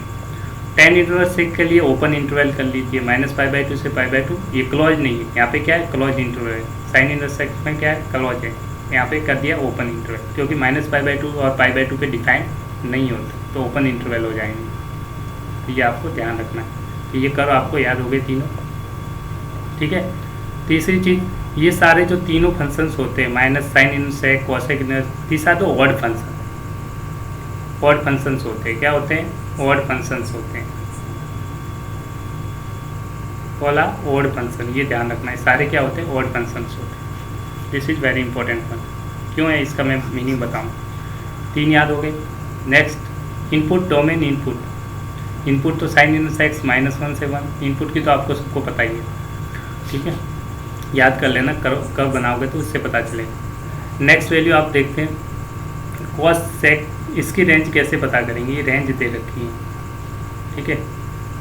tan इनवर्स सेक के लिए ओपन इंटरवल कर लीजिए, -π/2 से π/2। ये क्लोज नहीं है, यहाँ पे क्या है? क्लोज इंटरवल है। साइन इनवर्स सेक में क्या है? क्लोज है। यहाँ पे कर दिया ओपन इंटरवल, क्योंकि -π/2 और π/2 पे डिफाइन नहीं होते, तो ओपन इंटरवल हो जाएंगे। तो ये आपको ध्यान रखना है। तो ये कर्व आपको याद हो गए तीनों। ठीक है, तीसरी चीज़, ये सारे जो तीनों फंक्शंस होते हैं, minus sine inverse sec, cosec inverse, this are the odd function. Odd functions होते हैं। क्या होते हैं? ऑड फंक्शंस होते हैं। बोला ऑड फंक्शन, ये ध्यान रखना है। सारे क्या होते हैं? ऑड फंक्शंस होते हैं। This is very important one. क्यों है इसका मैं मीनिंग बताऊँ। तीन याद हो गए। Next, input domain. इनपुट तो साइन इनवर्स एक्स -1 से 1, इनपुट की तो आपको सबको पता ही है। ठीक है, याद कर लेना, कब बनाओगे तो उससे पता चलेगा। नेक्स्ट वैल्यू आप देखते हैं कॉस सेक, इसकी रेंज कैसे पता करेंगे? ये रेंज दे रखी है। ठीक है,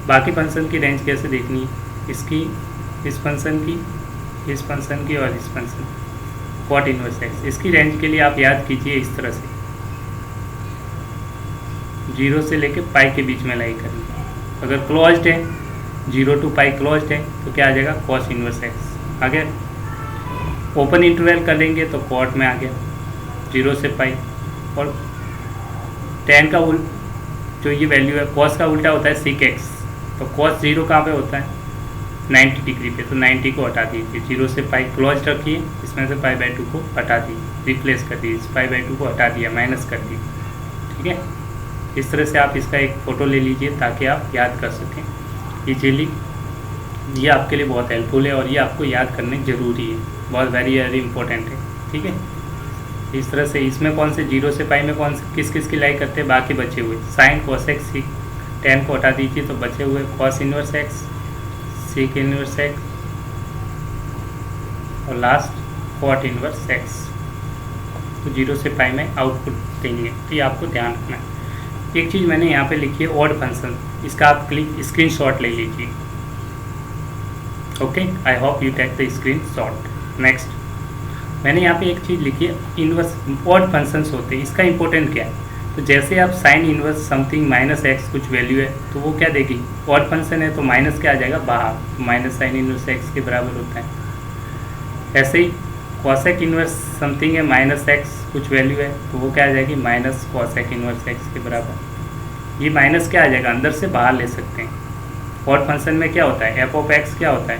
बाकी फंक्शन की रेंज कैसे देखनी है? इसकी, इस फंक्शन की, इस फंक्शन की और इस फंक्शन, कॉट इनवर्स एक्स। इसकी रेंज के लिए आप याद कीजिए इस तरह से, 0 से लेके पाई के बीच में लाई करनी। अगर क्लोज्ड है, 0 to पाई क्लोज्ड है, तो क्या आ जाएगा? कॉस इनवर्स एक्स आ गया। ओपन इंटरवल कर लेंगे तो कॉट में आ गया 0 से पाई। और tan का जो ये वैल्यू है, कॉस का उल्टा होता है सीक एक्स। तो कॉस 0 कहाँ पे होता है? 90 डिग्री पे। तो 90 को हटा दीजिए, 0 से पाई क्लोज रखिए, इसमें से π/2 को हटा दीजिए, रिप्लेस कर दीजिए, π/2 को हटा दिया, माइनस कर दिया। ठीक है, इस तरह से आप इसका एक फ़ोटो ले लीजिए ताकि आप याद कर सकें इजीली। ये आपके लिए बहुत हेल्पफुल है और ये आपको याद करने ज़रूरी है, बहुत वेरी वेरी इंपॉर्टेंट है। ठीक है, इस तरह से इसमें कौन से 0 से पाई में कौन से किस की लाई करते हैं? बाकी बचे हुए साइन, कोसेक, सीक, tan को हटा दीजिए तो बचे हुए cos inverse x, seek inverse x और लास्ट कॉट इनवर्स एक्स। तो 0 से पाई में आउटपुट देंगे। तो ये आपको ध्यान रखना है। एक चीज़ मैंने यहाँ पे लिखी है ऑड फंक्शन, इसका आप स्क्रीनशॉट ले लीजिए। Okay, I hope you take the screenshot. Next, मैंने यहाँ पे एक चीज़ लिखी है, इनवर्स ऑड फंक्शंस होते हैं। इसका इंपॉर्टेंट क्या है? तो जैसे आप साइन इनवर्स समथिंग -x कुछ वैल्यू है तो वो क्या देगी? ऑड फंक्शन है तो माइनस क्या आ जाएगा? बाहर, माइनस साइन इनवर्स x के बराबर होता है। ऐसे ही कॉसेक इनवर्स समथिंग है -x कुछ वैल्यू है तो वो क्या आ जाएगी? माइनस कॉसेक इनवर्स x के बराबर। ये माइनस क्या आ जाएगा? अंदर से बाहर ले सकते हैं। ऑड फंक्शन में क्या होता है? f(x) क्या होता है?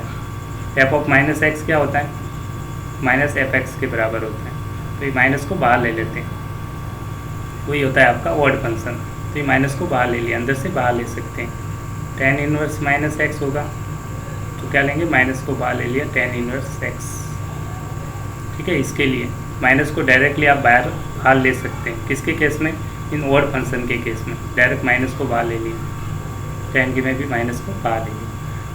f(-x) क्या होता है? -fx के बराबर होता है। तो ये माइनस को बाहर ले लेते हैं, वही होता है आपका ऑड फंक्शन। तो ये माइनस को बाहर ले लिया, अंदर से बाहर ले सकते हैं। tan इनवर्स -x होगा तो क्या लेंगे? माइनस को बाहर ले लिया, tan इनवर्स x। ठीक है, इसके लिए माइनस को डायरेक्टली आप बाहर ले सकते हैं। किसके केस में? इन ऑड फंक्शन के केस में डायरेक्ट माइनस को बाहर ले लिया, tan के में भी माइनस को बाहर ले लिया।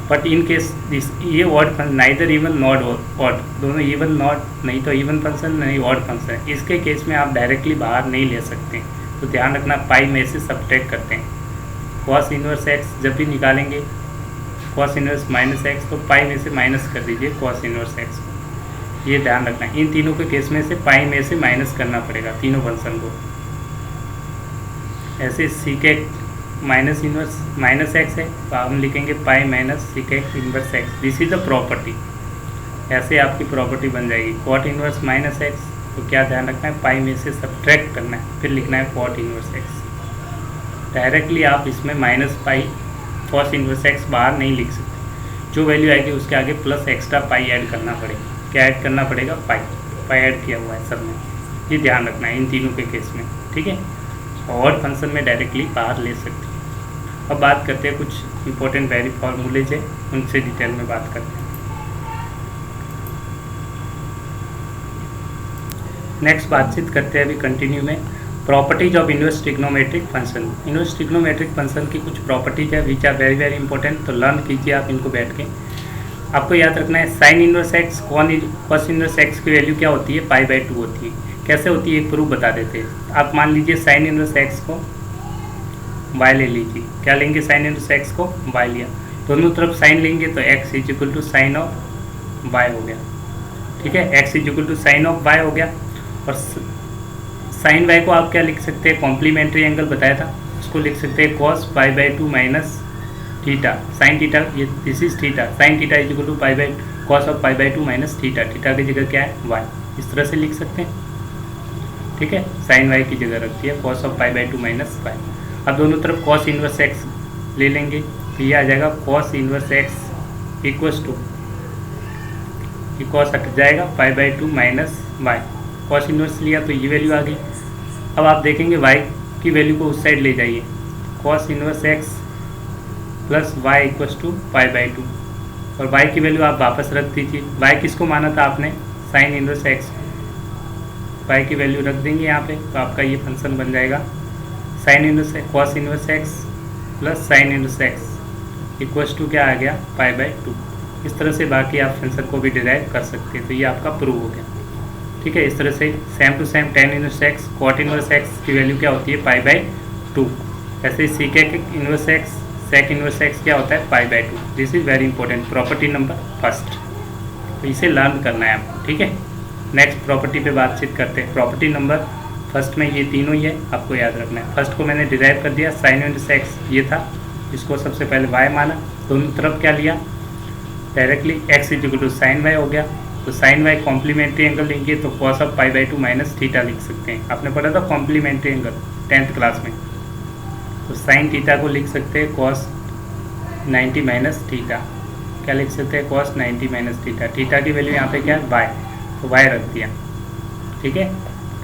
बट इन केस ये odd function neither even not odd, दोनों इवन नॉट, नहीं तो इवन फंक्शन नहीं ऑड फंक्शन, इसके केस में आप डायरेक्टली बाहर नहीं ले सकते। तो ध्यान रखना, पाई में से सब्ट्रैक्ट करते हैं। कॉस इनवर्स एक्स जब भी निकालेंगे, कॉस इनवर्स -x, तो पाई में से माइनस कर दीजिए कॉस इनवर्स एक्स को। ये ध्यान रखना, इन तीनों के केस में से पाई में से माइनस करना पड़ेगा तीनों फंक्शन को। ऐसे सीकेक माइनस इनवर्स -x है तो हम लिखेंगे pi minus cosec inverse x। This is the property. ऐसे आपकी प्रॉपर्टी बन जाएगी। कॉट इनवर्स -x, तो क्या ध्यान रखना है? पाई में से सब्ट्रैक्ट करना है, फिर लिखना है कॉट इनवर्स x। डायरेक्टली आप इसमें -पाई कॉस इनवर्स x बाहर नहीं लिख सकते। जो वैल्यू आएगी उसके आगे प्लस एक्स्ट्रा पाई ऐड करना पड़ेगा। क्या ऐड करना पड़ेगा? पाई ऐड किया हुआ है सब में। ये ध्यान रखना है इन तीनों के केस में। ठीक है, ऑड फंक्शन में डायरेक्टली बाहर ले सकते हैं। अब बात करते हैं कुछ इंपॉर्टेंट वेरी फॉर्मूलेज है, उनसे डिटेल में बात करते हैं। नेक्स्ट बातचीत करते हैं अभी कंटिन्यू में properties of inverse trigonometric function. Inverse trigonometric function की कुछ प्रॉपर्टीज है which are very very important, तो लर्न कीजिए आप इनको बैठ के। आपको याद रखना है sine inverse X, cos inverse X की वैल्यू क्या होती है? π/2 होती है। कैसे होती है? एक प्रूफ बता देते हैं। आप मान लीजिए साइन इनवर्स एक्स को y ले लीजिए। क्या लेंगे, साइन इनवर्स x को y लिया, दोनों तरफ साइन लेंगे तो x is equal to sine of y हो गया। ठीक है, x is equal to sine of y हो गया। और साइन y को आप क्या लिख सकते हैं, कॉम्प्लीमेंट्री एंगल बताया था, उसको लिख सकते हैं cos π/2 minus theta sine theta, ये this is theta, sine theta is equal to cos of π/2 minus theta, theta की जगह क्या है y, इस तरह से लिख सकते हैं। ठीक है, साइन y की जगह रखती है cos ऑफ π/2 माइनस y। अब दोनों तरफ cos इनवर्स x ले लेंगे तो ये आ जाएगा cos inverse x equals to, ये cos हट जाएगा π/2 माइनस y, cos इनवर्स लिया तो ये वैल्यू आ गई। अब आप देखेंगे y की वैल्यू को उस साइड ले जाइए, cos inverse x plus y equals to π/2, और y की वैल्यू आप वापस रख दीजिए। y किसको माना था आपने, साइन इनवर्स x, y की वैल्यू रख देंगे यहाँ पे, तो आपका ये फंक्शन बन जाएगा sine inverse cos inverse x plus sine inverse x equals to क्या आ गया π/2। इस तरह से बाकी आप फंक्शन को भी डिराइव कर सकते हैं, तो ये आपका प्रूव हो गया। ठीक है, इस तरह से same to same tan inverse x cot inverse x की वैल्यू क्या होती है π/2, ऐसे sec inverse x sec inverse x क्या होता है π/2। This is very important, property number first, तो इसे लर्न करना है आपको। ठीक है, नेक्स्ट प्रॉपर्टी पे बातचीत करते हैं। प्रॉपर्टी नंबर फर्स्ट में ये तीनों ही है, आपको याद रखना है। फर्स्ट को मैंने डिराइव कर दिया, साइन इनवर्स x ये था, इसको सबसे पहले y माना, दोनों तरफ क्या लिया, directly x is equal to sine y हो गया, तो साइन y कॉम्प्लीमेंट्री एंगल लेंगे तो cos ऑफ π/2 माइनस थीटा लिख सकते हैं। आपने पढ़ा था कॉम्प्लीमेंट्री एंगल 10th क्लास में, तो साइन थीटा को लिख सकते हैं cos 90 माइनस थीटा, क्या लिख सकते हैं cos 90 माइनस थीटा, थीटा की वैल्यू यहाँ पे क्या है y, तो y रख दिया। ठीक है,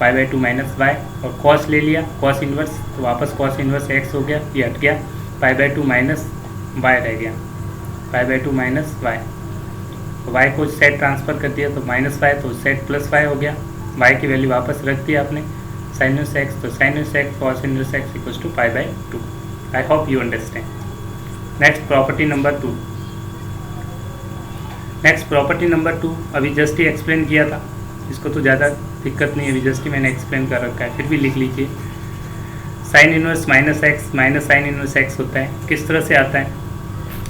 π/2 माइनस y, और cos ले लिया, cos इनवर्स, तो वापस cos इनवर्स x हो गया, ये हट गया, π/2 माइनस y रह गया, π/2 माइनस y, तो y को सेट ट्रांसफर कर दिया तो माइनस y, तो सेट प्लस y हो गया, y की वैल्यू वापस रख दिया आपने, साइन इनवर्स x, तो sine inverse x cos inverse x equals to π/2। I hope you understand. Next property number 2, next property number 2 अभी जस्ट ही एक्सप्लेन किया था, इसको तो ज़्यादा दिक्कत नहीं है, अभी जस्ट ही मैंने एक्सप्लेन कर रखा है, फिर भी लिख लीजिए। Sine inverse minus x minus sine inverse x होता है, किस तरह से आता है,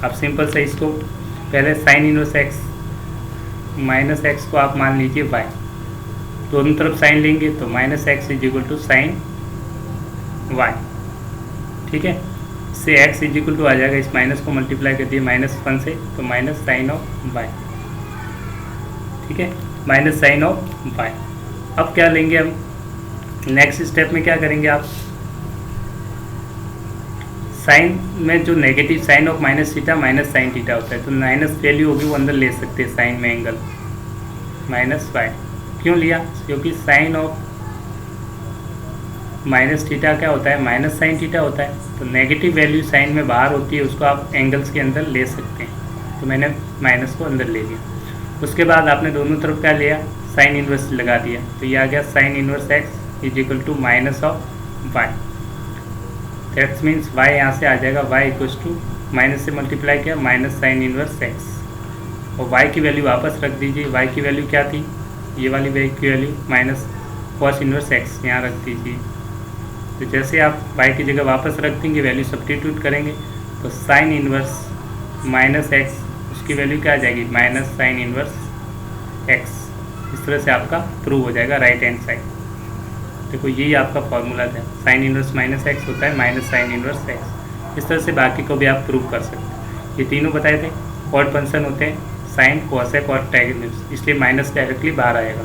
आप सिंपल से इसको पहले sign inverse x minus x को आप मान लीजिए y, दोनों तरफ साइन लेंगे तो minus x is equal to sine y। ठीक है, इससे x इज इक्वल टू आ जाएगा, इस माइनस को मल्टीप्लाई कर दिए -1 से, तो माइनस साइन ऑफ y। ठीक है, माइनस साइन ऑफ y। अब क्या लेंगे हम, नेक्स्ट स्टेप में क्या करेंगे आप, साइन में जो negative sine of minus theta minus sine theta होता है, तो माइनस वैल्यू होगी वो अंदर ले सकते हैं साइन में एंगल -y। क्यों लिया, क्योंकि साइन ऑफ माइनस थीटा क्या होता है, माइनस साइन थीटा होता है, तो नेगेटिव वैल्यू साइन में बाहर होती है, उसको आप एंगल्स के अंदर ले सकते हैं, तो मैंने माइनस को अंदर ले लिया। उसके बाद आपने दोनों तरफ क्या लिया, साइन इनवर्स लगा दिया, तो ये आ गया sine inverse x is equal to minus of y। That's means y यहाँ से आ जाएगा, y इक्वल्स टू माइनस से मल्टीप्लाई किया माइनस साइन इनवर्स x, और y की वैल्यू वापस रख दीजिए, y की वैल्यू क्या थी, ये वाली y की value minus cos inverse x यहाँ रख दीजिए। तो जैसे आप y की जगह वापस रख देंगे, वैल्यू सब्स्टिट्यूट करेंगे, तो साइन इनवर्स माइनस x, उसकी वैल्यू क्या आ जाएगी, माइनस साइन इनवर्स x। इस तरह से आपका प्रूव हो जाएगा राइट हैंड साइड। देखो यही आपका फॉर्मूला था, साइन इनवर्स माइनस x होता है माइनस साइन इनवर्स x। इस तरह से बाकी को भी आप प्रूव कर सकते हैं। ये तीनों बताए थे, ऑड फंक्शन होते हैं, साइन कोसेक और टैन, इसलिए माइनस डायरेक्टली बाहर आएगा।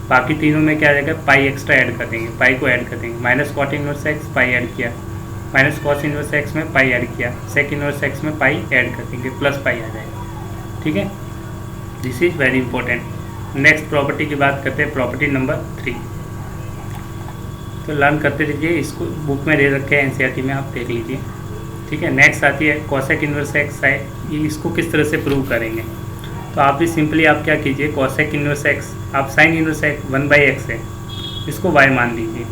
बाकी तीनों में क्या आ जाएगा, पाई एक्स्ट्रा ऐड कर देंगे, पाई को ऐड कर देंगे, minus cot inverse X pi add किया, माइनस कॉस इनवर्स एक्स में पाई ऐड किया, सेक इनवर्स एक्स में पाई ऐड कर देंगे, प्लस पाई आ जाएगा। ठीक है, this is very important. Next property की बात करते हैं, प्रॉपर्टी नंबर 3। तो लर्न करते रहिए, इसको बुक में दे रखे हैं एनसीईआरटी में, आप देख लीजिए। ठीक है, नेक्स्ट आती है कोसेक इनवर्स एक्स है, इसको किस तरह से प्रूव करेंगे। तो आप भी सिंपली आप क्या कीजिए, कोसेक इनवर्स एक्स, आप साइन इनवर्स एक्स 1/x है, इसको y मान लीजिए।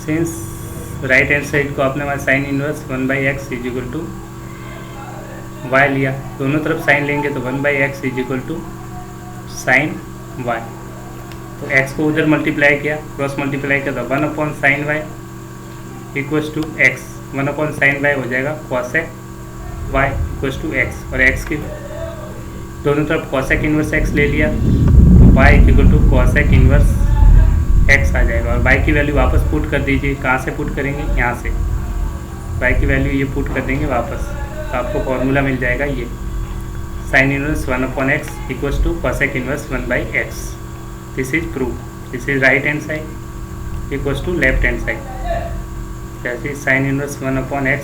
सिंस राइट हैंड साइड को आपने वहाँ sine inverse 1/x is equal to y लिया, दोनों तरफ साइन लेंगे तो 1/x is equal to sine y। तो x को उधर मल्टीप्लाई किया, क्रॉस मल्टीप्लाई किया तो 1/sin y, equals to X, 1/sin y हो जाएगा cosec y equals to X, और एक्स की दोनों तरफ cosec इन्वर्स एक्स ले लिया तो y equal to cosec inverse X आ जाएगा। और y की वैल्यू वापस पुट कर दीजिए, कहाँ से पुट करेंगे, यहाँ से y की वैल्यू ये पुट कर देंगे वापस, तो आपको फॉर्मूला मिल जाएगा ये sin inverse 1/x equals to cosec inverse 1/x। This is proof, this is right hand side equals to left hand side, जैसे sin inverse 1/x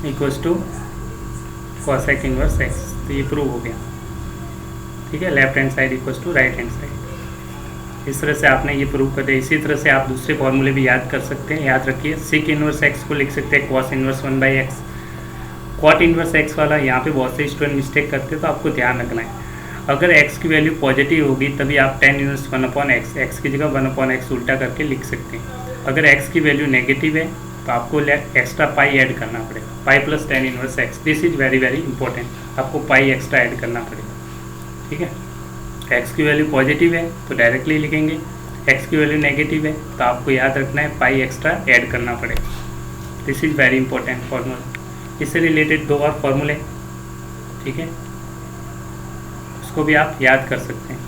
equals to cosec inverse x, तो ये प्रूव हो गया। ठीक है, left hand side equals to right hand side. इस तरह से आपने ये प्रूव कर दिया। इसी तरह से आप दूसरे फॉर्मूले भी याद कर सकते हैं। याद रखिए सिक इनवर्स एक्स को लिख सकते हैं cos inverse 1/x। Cot inverse X वाला यहाँ पे बहुत से स्टूडेंट मिस्टेक करते हैं, तो आपको ध्यान रखना है। अगर x की वैल्यू पॉजिटिव होगी तभी आप tan इनवर्स 1/x, x की जगह 1/x उल्टा करके लिख सकते हैं। अगर x की वैल्यू नेगेटिव है तो आपको एक्स्ट्रा पाई ऐड करना पड़ेगा, pi plus tan inverse x। This is very very important, आपको पाई एक्स्ट्रा ऐड करना पड़ेगा। ठीक है, x की वैल्यू पॉजिटिव है तो डायरेक्टली लिखेंगे, x की वैल्यू नेगेटिव है तो आपको याद रखना है पाई एक्स्ट्रा ऐड करना पड़ेगा। This is very important formula. इससे रिलेटेड दो और फॉर्मूले, ठीक है, उसको भी आप याद कर सकते हैं।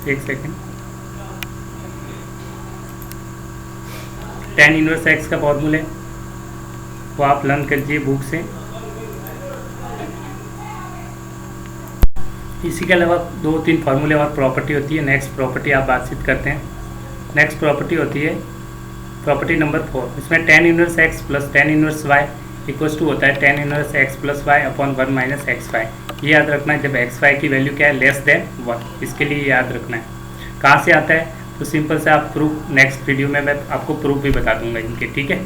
एक सेकेंड, tan इनवर्स x का फॉर्मूला है वो आप लर्न कीजिए बुक से। इसी के अलावा 2-3 फार्मूले और प्रॉपर्टी होती है। नेक्स्ट प्रॉपर्टी आप बातचीत करते हैं। नेक्स्ट प्रॉपर्टी होती है प्रॉपर्टी नंबर 4। इसमें tan inverse x plus tan inverse y equals to होता है tan inverse x plus y upon 1 minus X Y. ये याद रखना है जब एक्स वाई की वैल्यू क्या है, लेस देन 1। इसके लिए याद रखना है। कहाँ से आता है तो सिंपल से आप प्रूफ नेक्स्ट वीडियो में मैं आपको प्रूफ भी बता दूंगा इनके। ठीक है,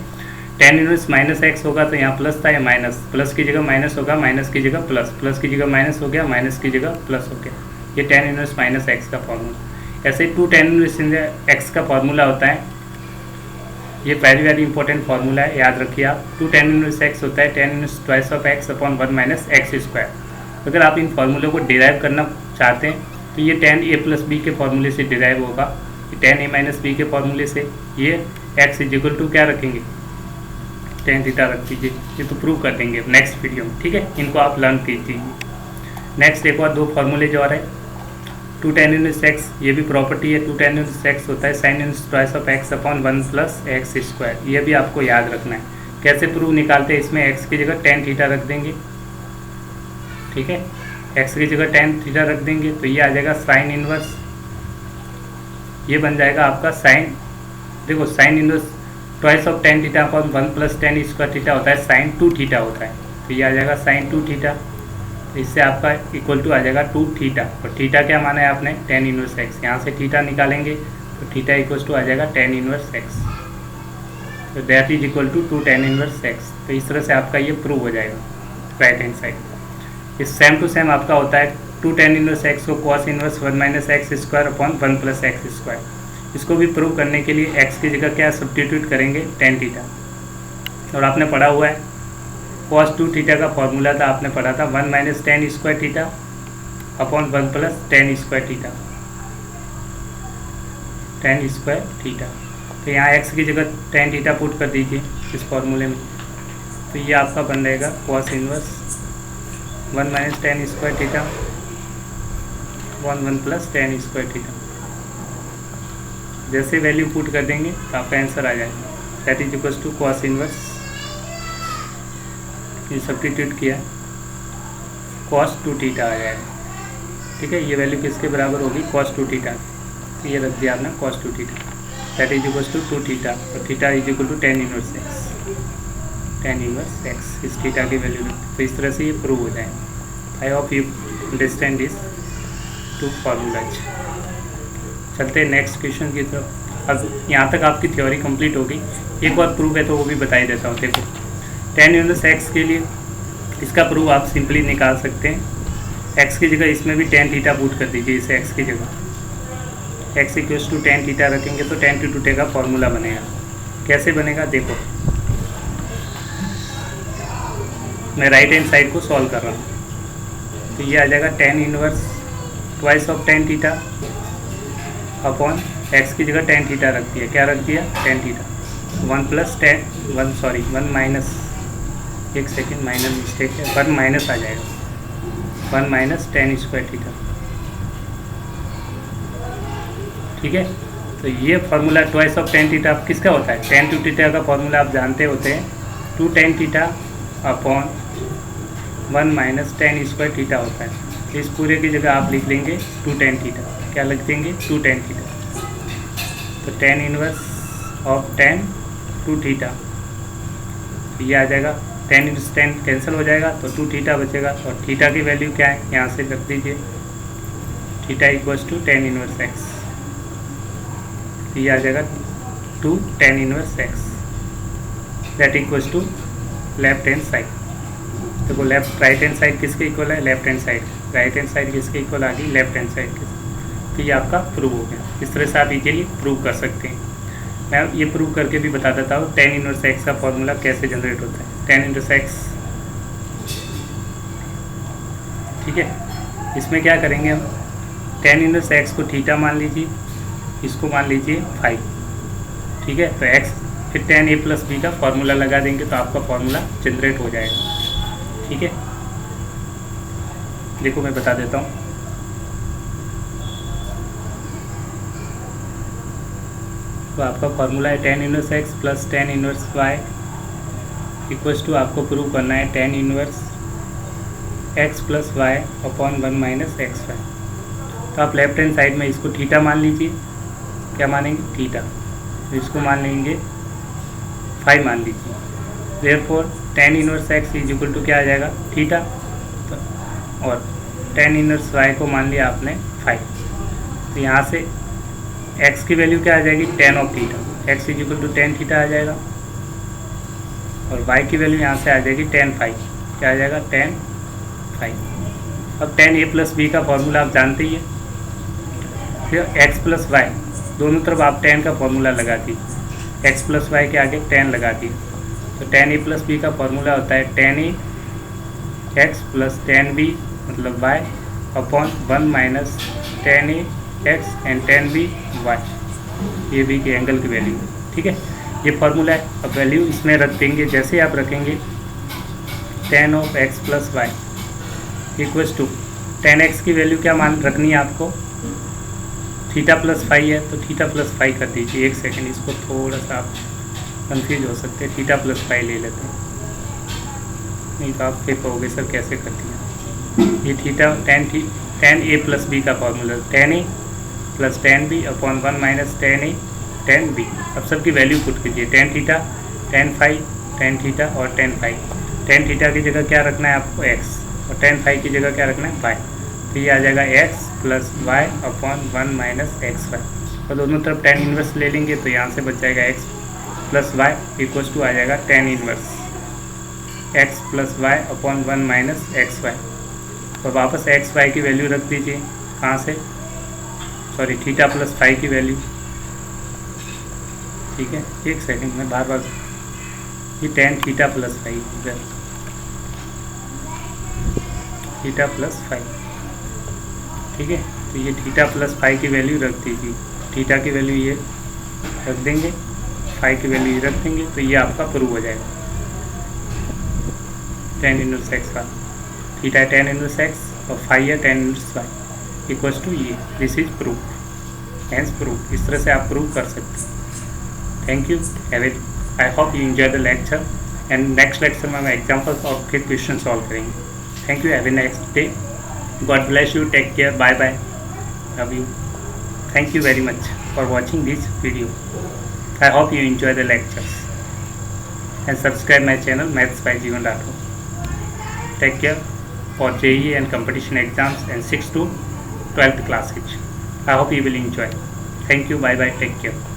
tan इनवर्स माइनस एक्स होगा तो यहाँ प्लस था या माइनस, प्लस की जगह माइनस होगा, माइनस की जगह प्लस, प्लस की जगह माइनस हो गया, माइनस की जगह प्लस हो गया। ये tan इनवर्स माइनस एक्स का फॉर्मूला। ऐसे 2 tan इनवर्स एक्स का फॉर्मूला होता है। ये वेरी वेरी इंपॉर्टेंट फार्मूला है, याद रखिए आप। 2 tan इनवर्स एक्स होता है tan inverse twice of x upon 1 minus X square. अगर आप इन फार्मूले को डिराइव करना चाहते हैं तो ये tan a प्लस बी के फॉर्मूले से डिराइव होगा, tan a माइनस बी के फॉर्मूले से। ये x इज इक्वल टू क्या रखेंगे, tan थीटा रख दीजिए। ये तो प्रूव कर देंगे नेक्स्ट वीडियो में। ठीक है, इनको आप लर्न कीजिए। नेक्स्ट एक और 2 फार्मूले जो आ रहे हैं, 2 tan इनवर्स एक्स, ये भी प्रॉपर्टी है। 2 tan इनवर्स एक्स होता है sin inverse twice of x upon 1 plus X square. ये भी आपको याद रखना है। कैसे प्रूव निकालते हैं, इसमें x की जगह tan थीटा रख देंगे। ठीक है, x की जगह tan थीटा रख देंगे तो ये आ जाएगा sin इनवर्स, ये बन जाएगा आपका sin, देखो sin inverse twice of tan theta upon 1 plus tan square theta होता है sin 2 थीटा होता है, तो ये आ जाएगा sin 2 थीटा। इससे आपका इक्वल टू आ जाएगा 2 थीटा। और थीटा क्या माना है आपने, tan इनवर्स एक्स। यहाँ से थीटा निकालेंगे तो थीटा इक्वल टू आ जाएगा tan इनवर्स एक्स, तो that is equal to 2 tan inverse X. तो इस तरह से आपका ये प्रूव हो जाएगा राइट हैंड साइड। इस सेम टू सेम आपका होता है 2 tan इनवर्स एक्स को cos inverse 1 minus X square upon 1 plus X square. इसको भी प्रूव करने के लिए एक्स की जगह क्या सब्स्टिट्यूट करेंगे, tan थीटा। और आपने पढ़ा हुआ है cos 2 थीटा का फॉर्मूला था, आपने पढ़ा था 1 minus tan square theta upon 1 plus tan square theta, tan square theta. तो यहाँ x की जगह tan थीटा पुट कर दीजिए इस फॉर्मूले में, तो ये आपका बन जाएगा cos inverse 1 minus tan square theta 1 plus tan square theta. जैसे वैल्यू पुट कर देंगे तो आपका आंसर आ जाएगा, that is equal to cos inverse, ये सब्स्टिट्यूट किया cos 2 थीटा आ जाएगा। ठीक है, ये वैल्यू किसके बराबर होगी, cos 2 थीटा। तो ये रख दिया आपने cos 2 theta, that is equal to 2 theta, और theta is equal to tan inverse X, tan inverse x. इस थीटा की वैल्यू तो इस तरह से ये प्रूव हो जाएगा। I hope you understand this 2 formulas. चलते हैं नेक्स्ट क्वेश्चन की तरफ। अब यहाँ तक आपकी थ्योरी कंप्लीट हो गई। एक और प्रूफ है तो वो भी बता ही देता हूँ। देखो tan इनवर्स एक्स के लिए इसका प्रूफ आप सिंपली निकाल सकते हैं। x की जगह इसमें भी tan थीटा पुट कर दीजिए, इसे x की जगह x equals to tan theta रखेंगे तो tan टू थीटा का फॉर्मूला बनेगा। कैसे बनेगा देखो, मैं राइट हैंड साइड को सॉल्व कर रहा हूँ। तो ये आ जाएगा tan inverse twice of tan theta upon X की जगह टेन थीटा रख दिया, क्या रख दिया, टेन थीटा। 1 माइनस, एक सेकेंड माइनर मिस्टेक है, 1 माइनस आ जाएगा, 1 माइनस टेन स्क्वायर थीटा, ठीक है। तो ये formula twice of tan theta किसका होता है, टेन टू थीटा का फार्मूला आप जानते होते हैं, 2 tan theta upon 1 minus ten square theta होता है। इस पूरे की जगह आप लिख लेंगे 2 टेन थीटा, क्या लिख देंगे, 2 टेन थीटा। तो टेन इनवर्स ऑफ 10 2 थीटा, ये आ जाएगा, 10 इंटू 10 कैंसिल हो जाएगा तो 2 थीटा बचेगा। और थीटा की वैल्यू क्या है, यहाँ से रख दीजिए, theta equals to 10 inverse X, ये आ जाएगा 2 10 inverse X, that equals to left hand side. देखो लेफ्ट राइट हैंड साइड किसके इक्वल है, left hand side, right hand side किसके इक्वल आ गई, लेफ्ट हैंड साइड के। तो ये आपका प्रूव हो गया। इस तरह से आप इजीली प्रूव कर सकते हैं। मैं ये प्रूव करके भी बता देता हूँ 10 इनवर्स एक्स का फॉर्मूला कैसे जनरेट होता है। 10 इनवर्स एक्स, ठीक है, इसमें क्या करेंगे हम, 10 इनवर्स एक्स को थीटा मान लीजिए, इसको मान लीजिए 5, ठीक है। तो एक्स फिर 10 a प्लस बी का फॉर्मूला लगा देंगे तो आपका फॉर्मूला जनरेट हो जाएगा, ठीक है। देखो मैं बता देता हूँ, तो आपका फॉर्मूला है 10 inverse X plus 10 inverse Y equals to, आपको प्रूव करना है 10 inverse X plus Y upon 1 minus X Y. तो आप लेफ्ट हैंड साइड में इसको थीटा मान लीजिए, क्या मानेंगे, थीटा, तो इसको मान लेंगे 5 मान लीजिए। Therefore 10 inverse X is equal to क्या आ जाएगा, थीटा, और 10 इनवर्स वाई को मान लिया आपने 5। तो यहाँ से x की वैल्यू क्या आ जाएगी, 10 of theta, x is equal to 10 theta आ जाएगा, और y की वैल्यू यहाँ से आ जाएगी 10 5, क्या आ जाएगा, 10 5। अब 10 a प्लस बी का फॉर्मूला आप जानते ही है, फिर x प्लस वाई दोनों तरफ आप 10 का फॉर्मूला लगा दीजिए, x प्लस वाई के आगे 10 लगा दीजिए। तो 10 a प्लस बी का फॉर्मूला होता है 10 a x प्लस 10 b मतलब y upon 1 minus 10 a x and 10 b y, ये बी के एंगल की वैल्यू, ठीक है। ये फार्मूला है। अब वैल्यू इसमें रख देंगे, जैसे आप रखेंगे 10 of x plus Y equals to 10x की वैल्यू क्या मान रखनी है आपको, थीटा प्लस 5 है तो थीटा प्लस 5 कर दीजिए। एक सेकेंड, इसको थोड़ा सा आप कन्फ्यूज हो सकते हैं, थीटा प्लस 5 ले लेते हैं, नहीं तो आप फिर कहोगे सर कैसे करती हैं। ये थीटा 10 a प्लस बी का formula, 10 a plus 10 b upon 1 minus 10 a 10 b। अब सबकी वैल्यू पुट कीजिए, 10 थीटा 10 5 10 थीटा और 10 5। 10 थीटा की जगह क्या रखना है आपको, x, और 10 5 की जगह क्या रखना है, y। तो ये आ जाएगा x plus Y upon 1 minus X Y, और दोनों तरफ 10 इन्वर्स ले लेंगे तो यहाँ से बच जाएगा x plus Y equals to आ जाएगा 10 inverse x plus Y upon 1 minus X Y. और वापस एक्स वाई की वैल्यू रख दीजिए, कहाँ से, सॉरी थीटा प्लस 5 की वैल्यू, ठीक है। एक सेकंड में बार बार, ये 10 थीटा प्लस 5 इधर, थीटा प्लस 5, ठीक है। तो ये थीटा प्लस 5 की वैल्यू रख दीजिए, थीटा की वैल्यू ये रख देंगे, 5 की वैल्यू ये रख देंगे, तो ये आपका प्रूव हो जाएगा 10 इनवर्स एक्स का, थीटा 10 इनवर्स एक्स और 5 है 10 इनवर्स वाई इक्वल्स टू ये, this is proof, hence proof. इस तरह से आप प्रूव कर सकते हैं। Thank you, I hope you enjoy the lecture, and next lecture में हम एग्जाम्पल्स और फिर क्वेश्चन सॉल्व करेंगे। Thank you, have a next day, God bless you, take care, bye bye, love you, thank you very much for watching this video. I hope you enjoy the lectures and subscribe my channel Maths by Jeevan Rathore. Take care for JEE and competition exams and 6th to 12th class. I hope you will enjoy. Thank you. Bye bye. Take care.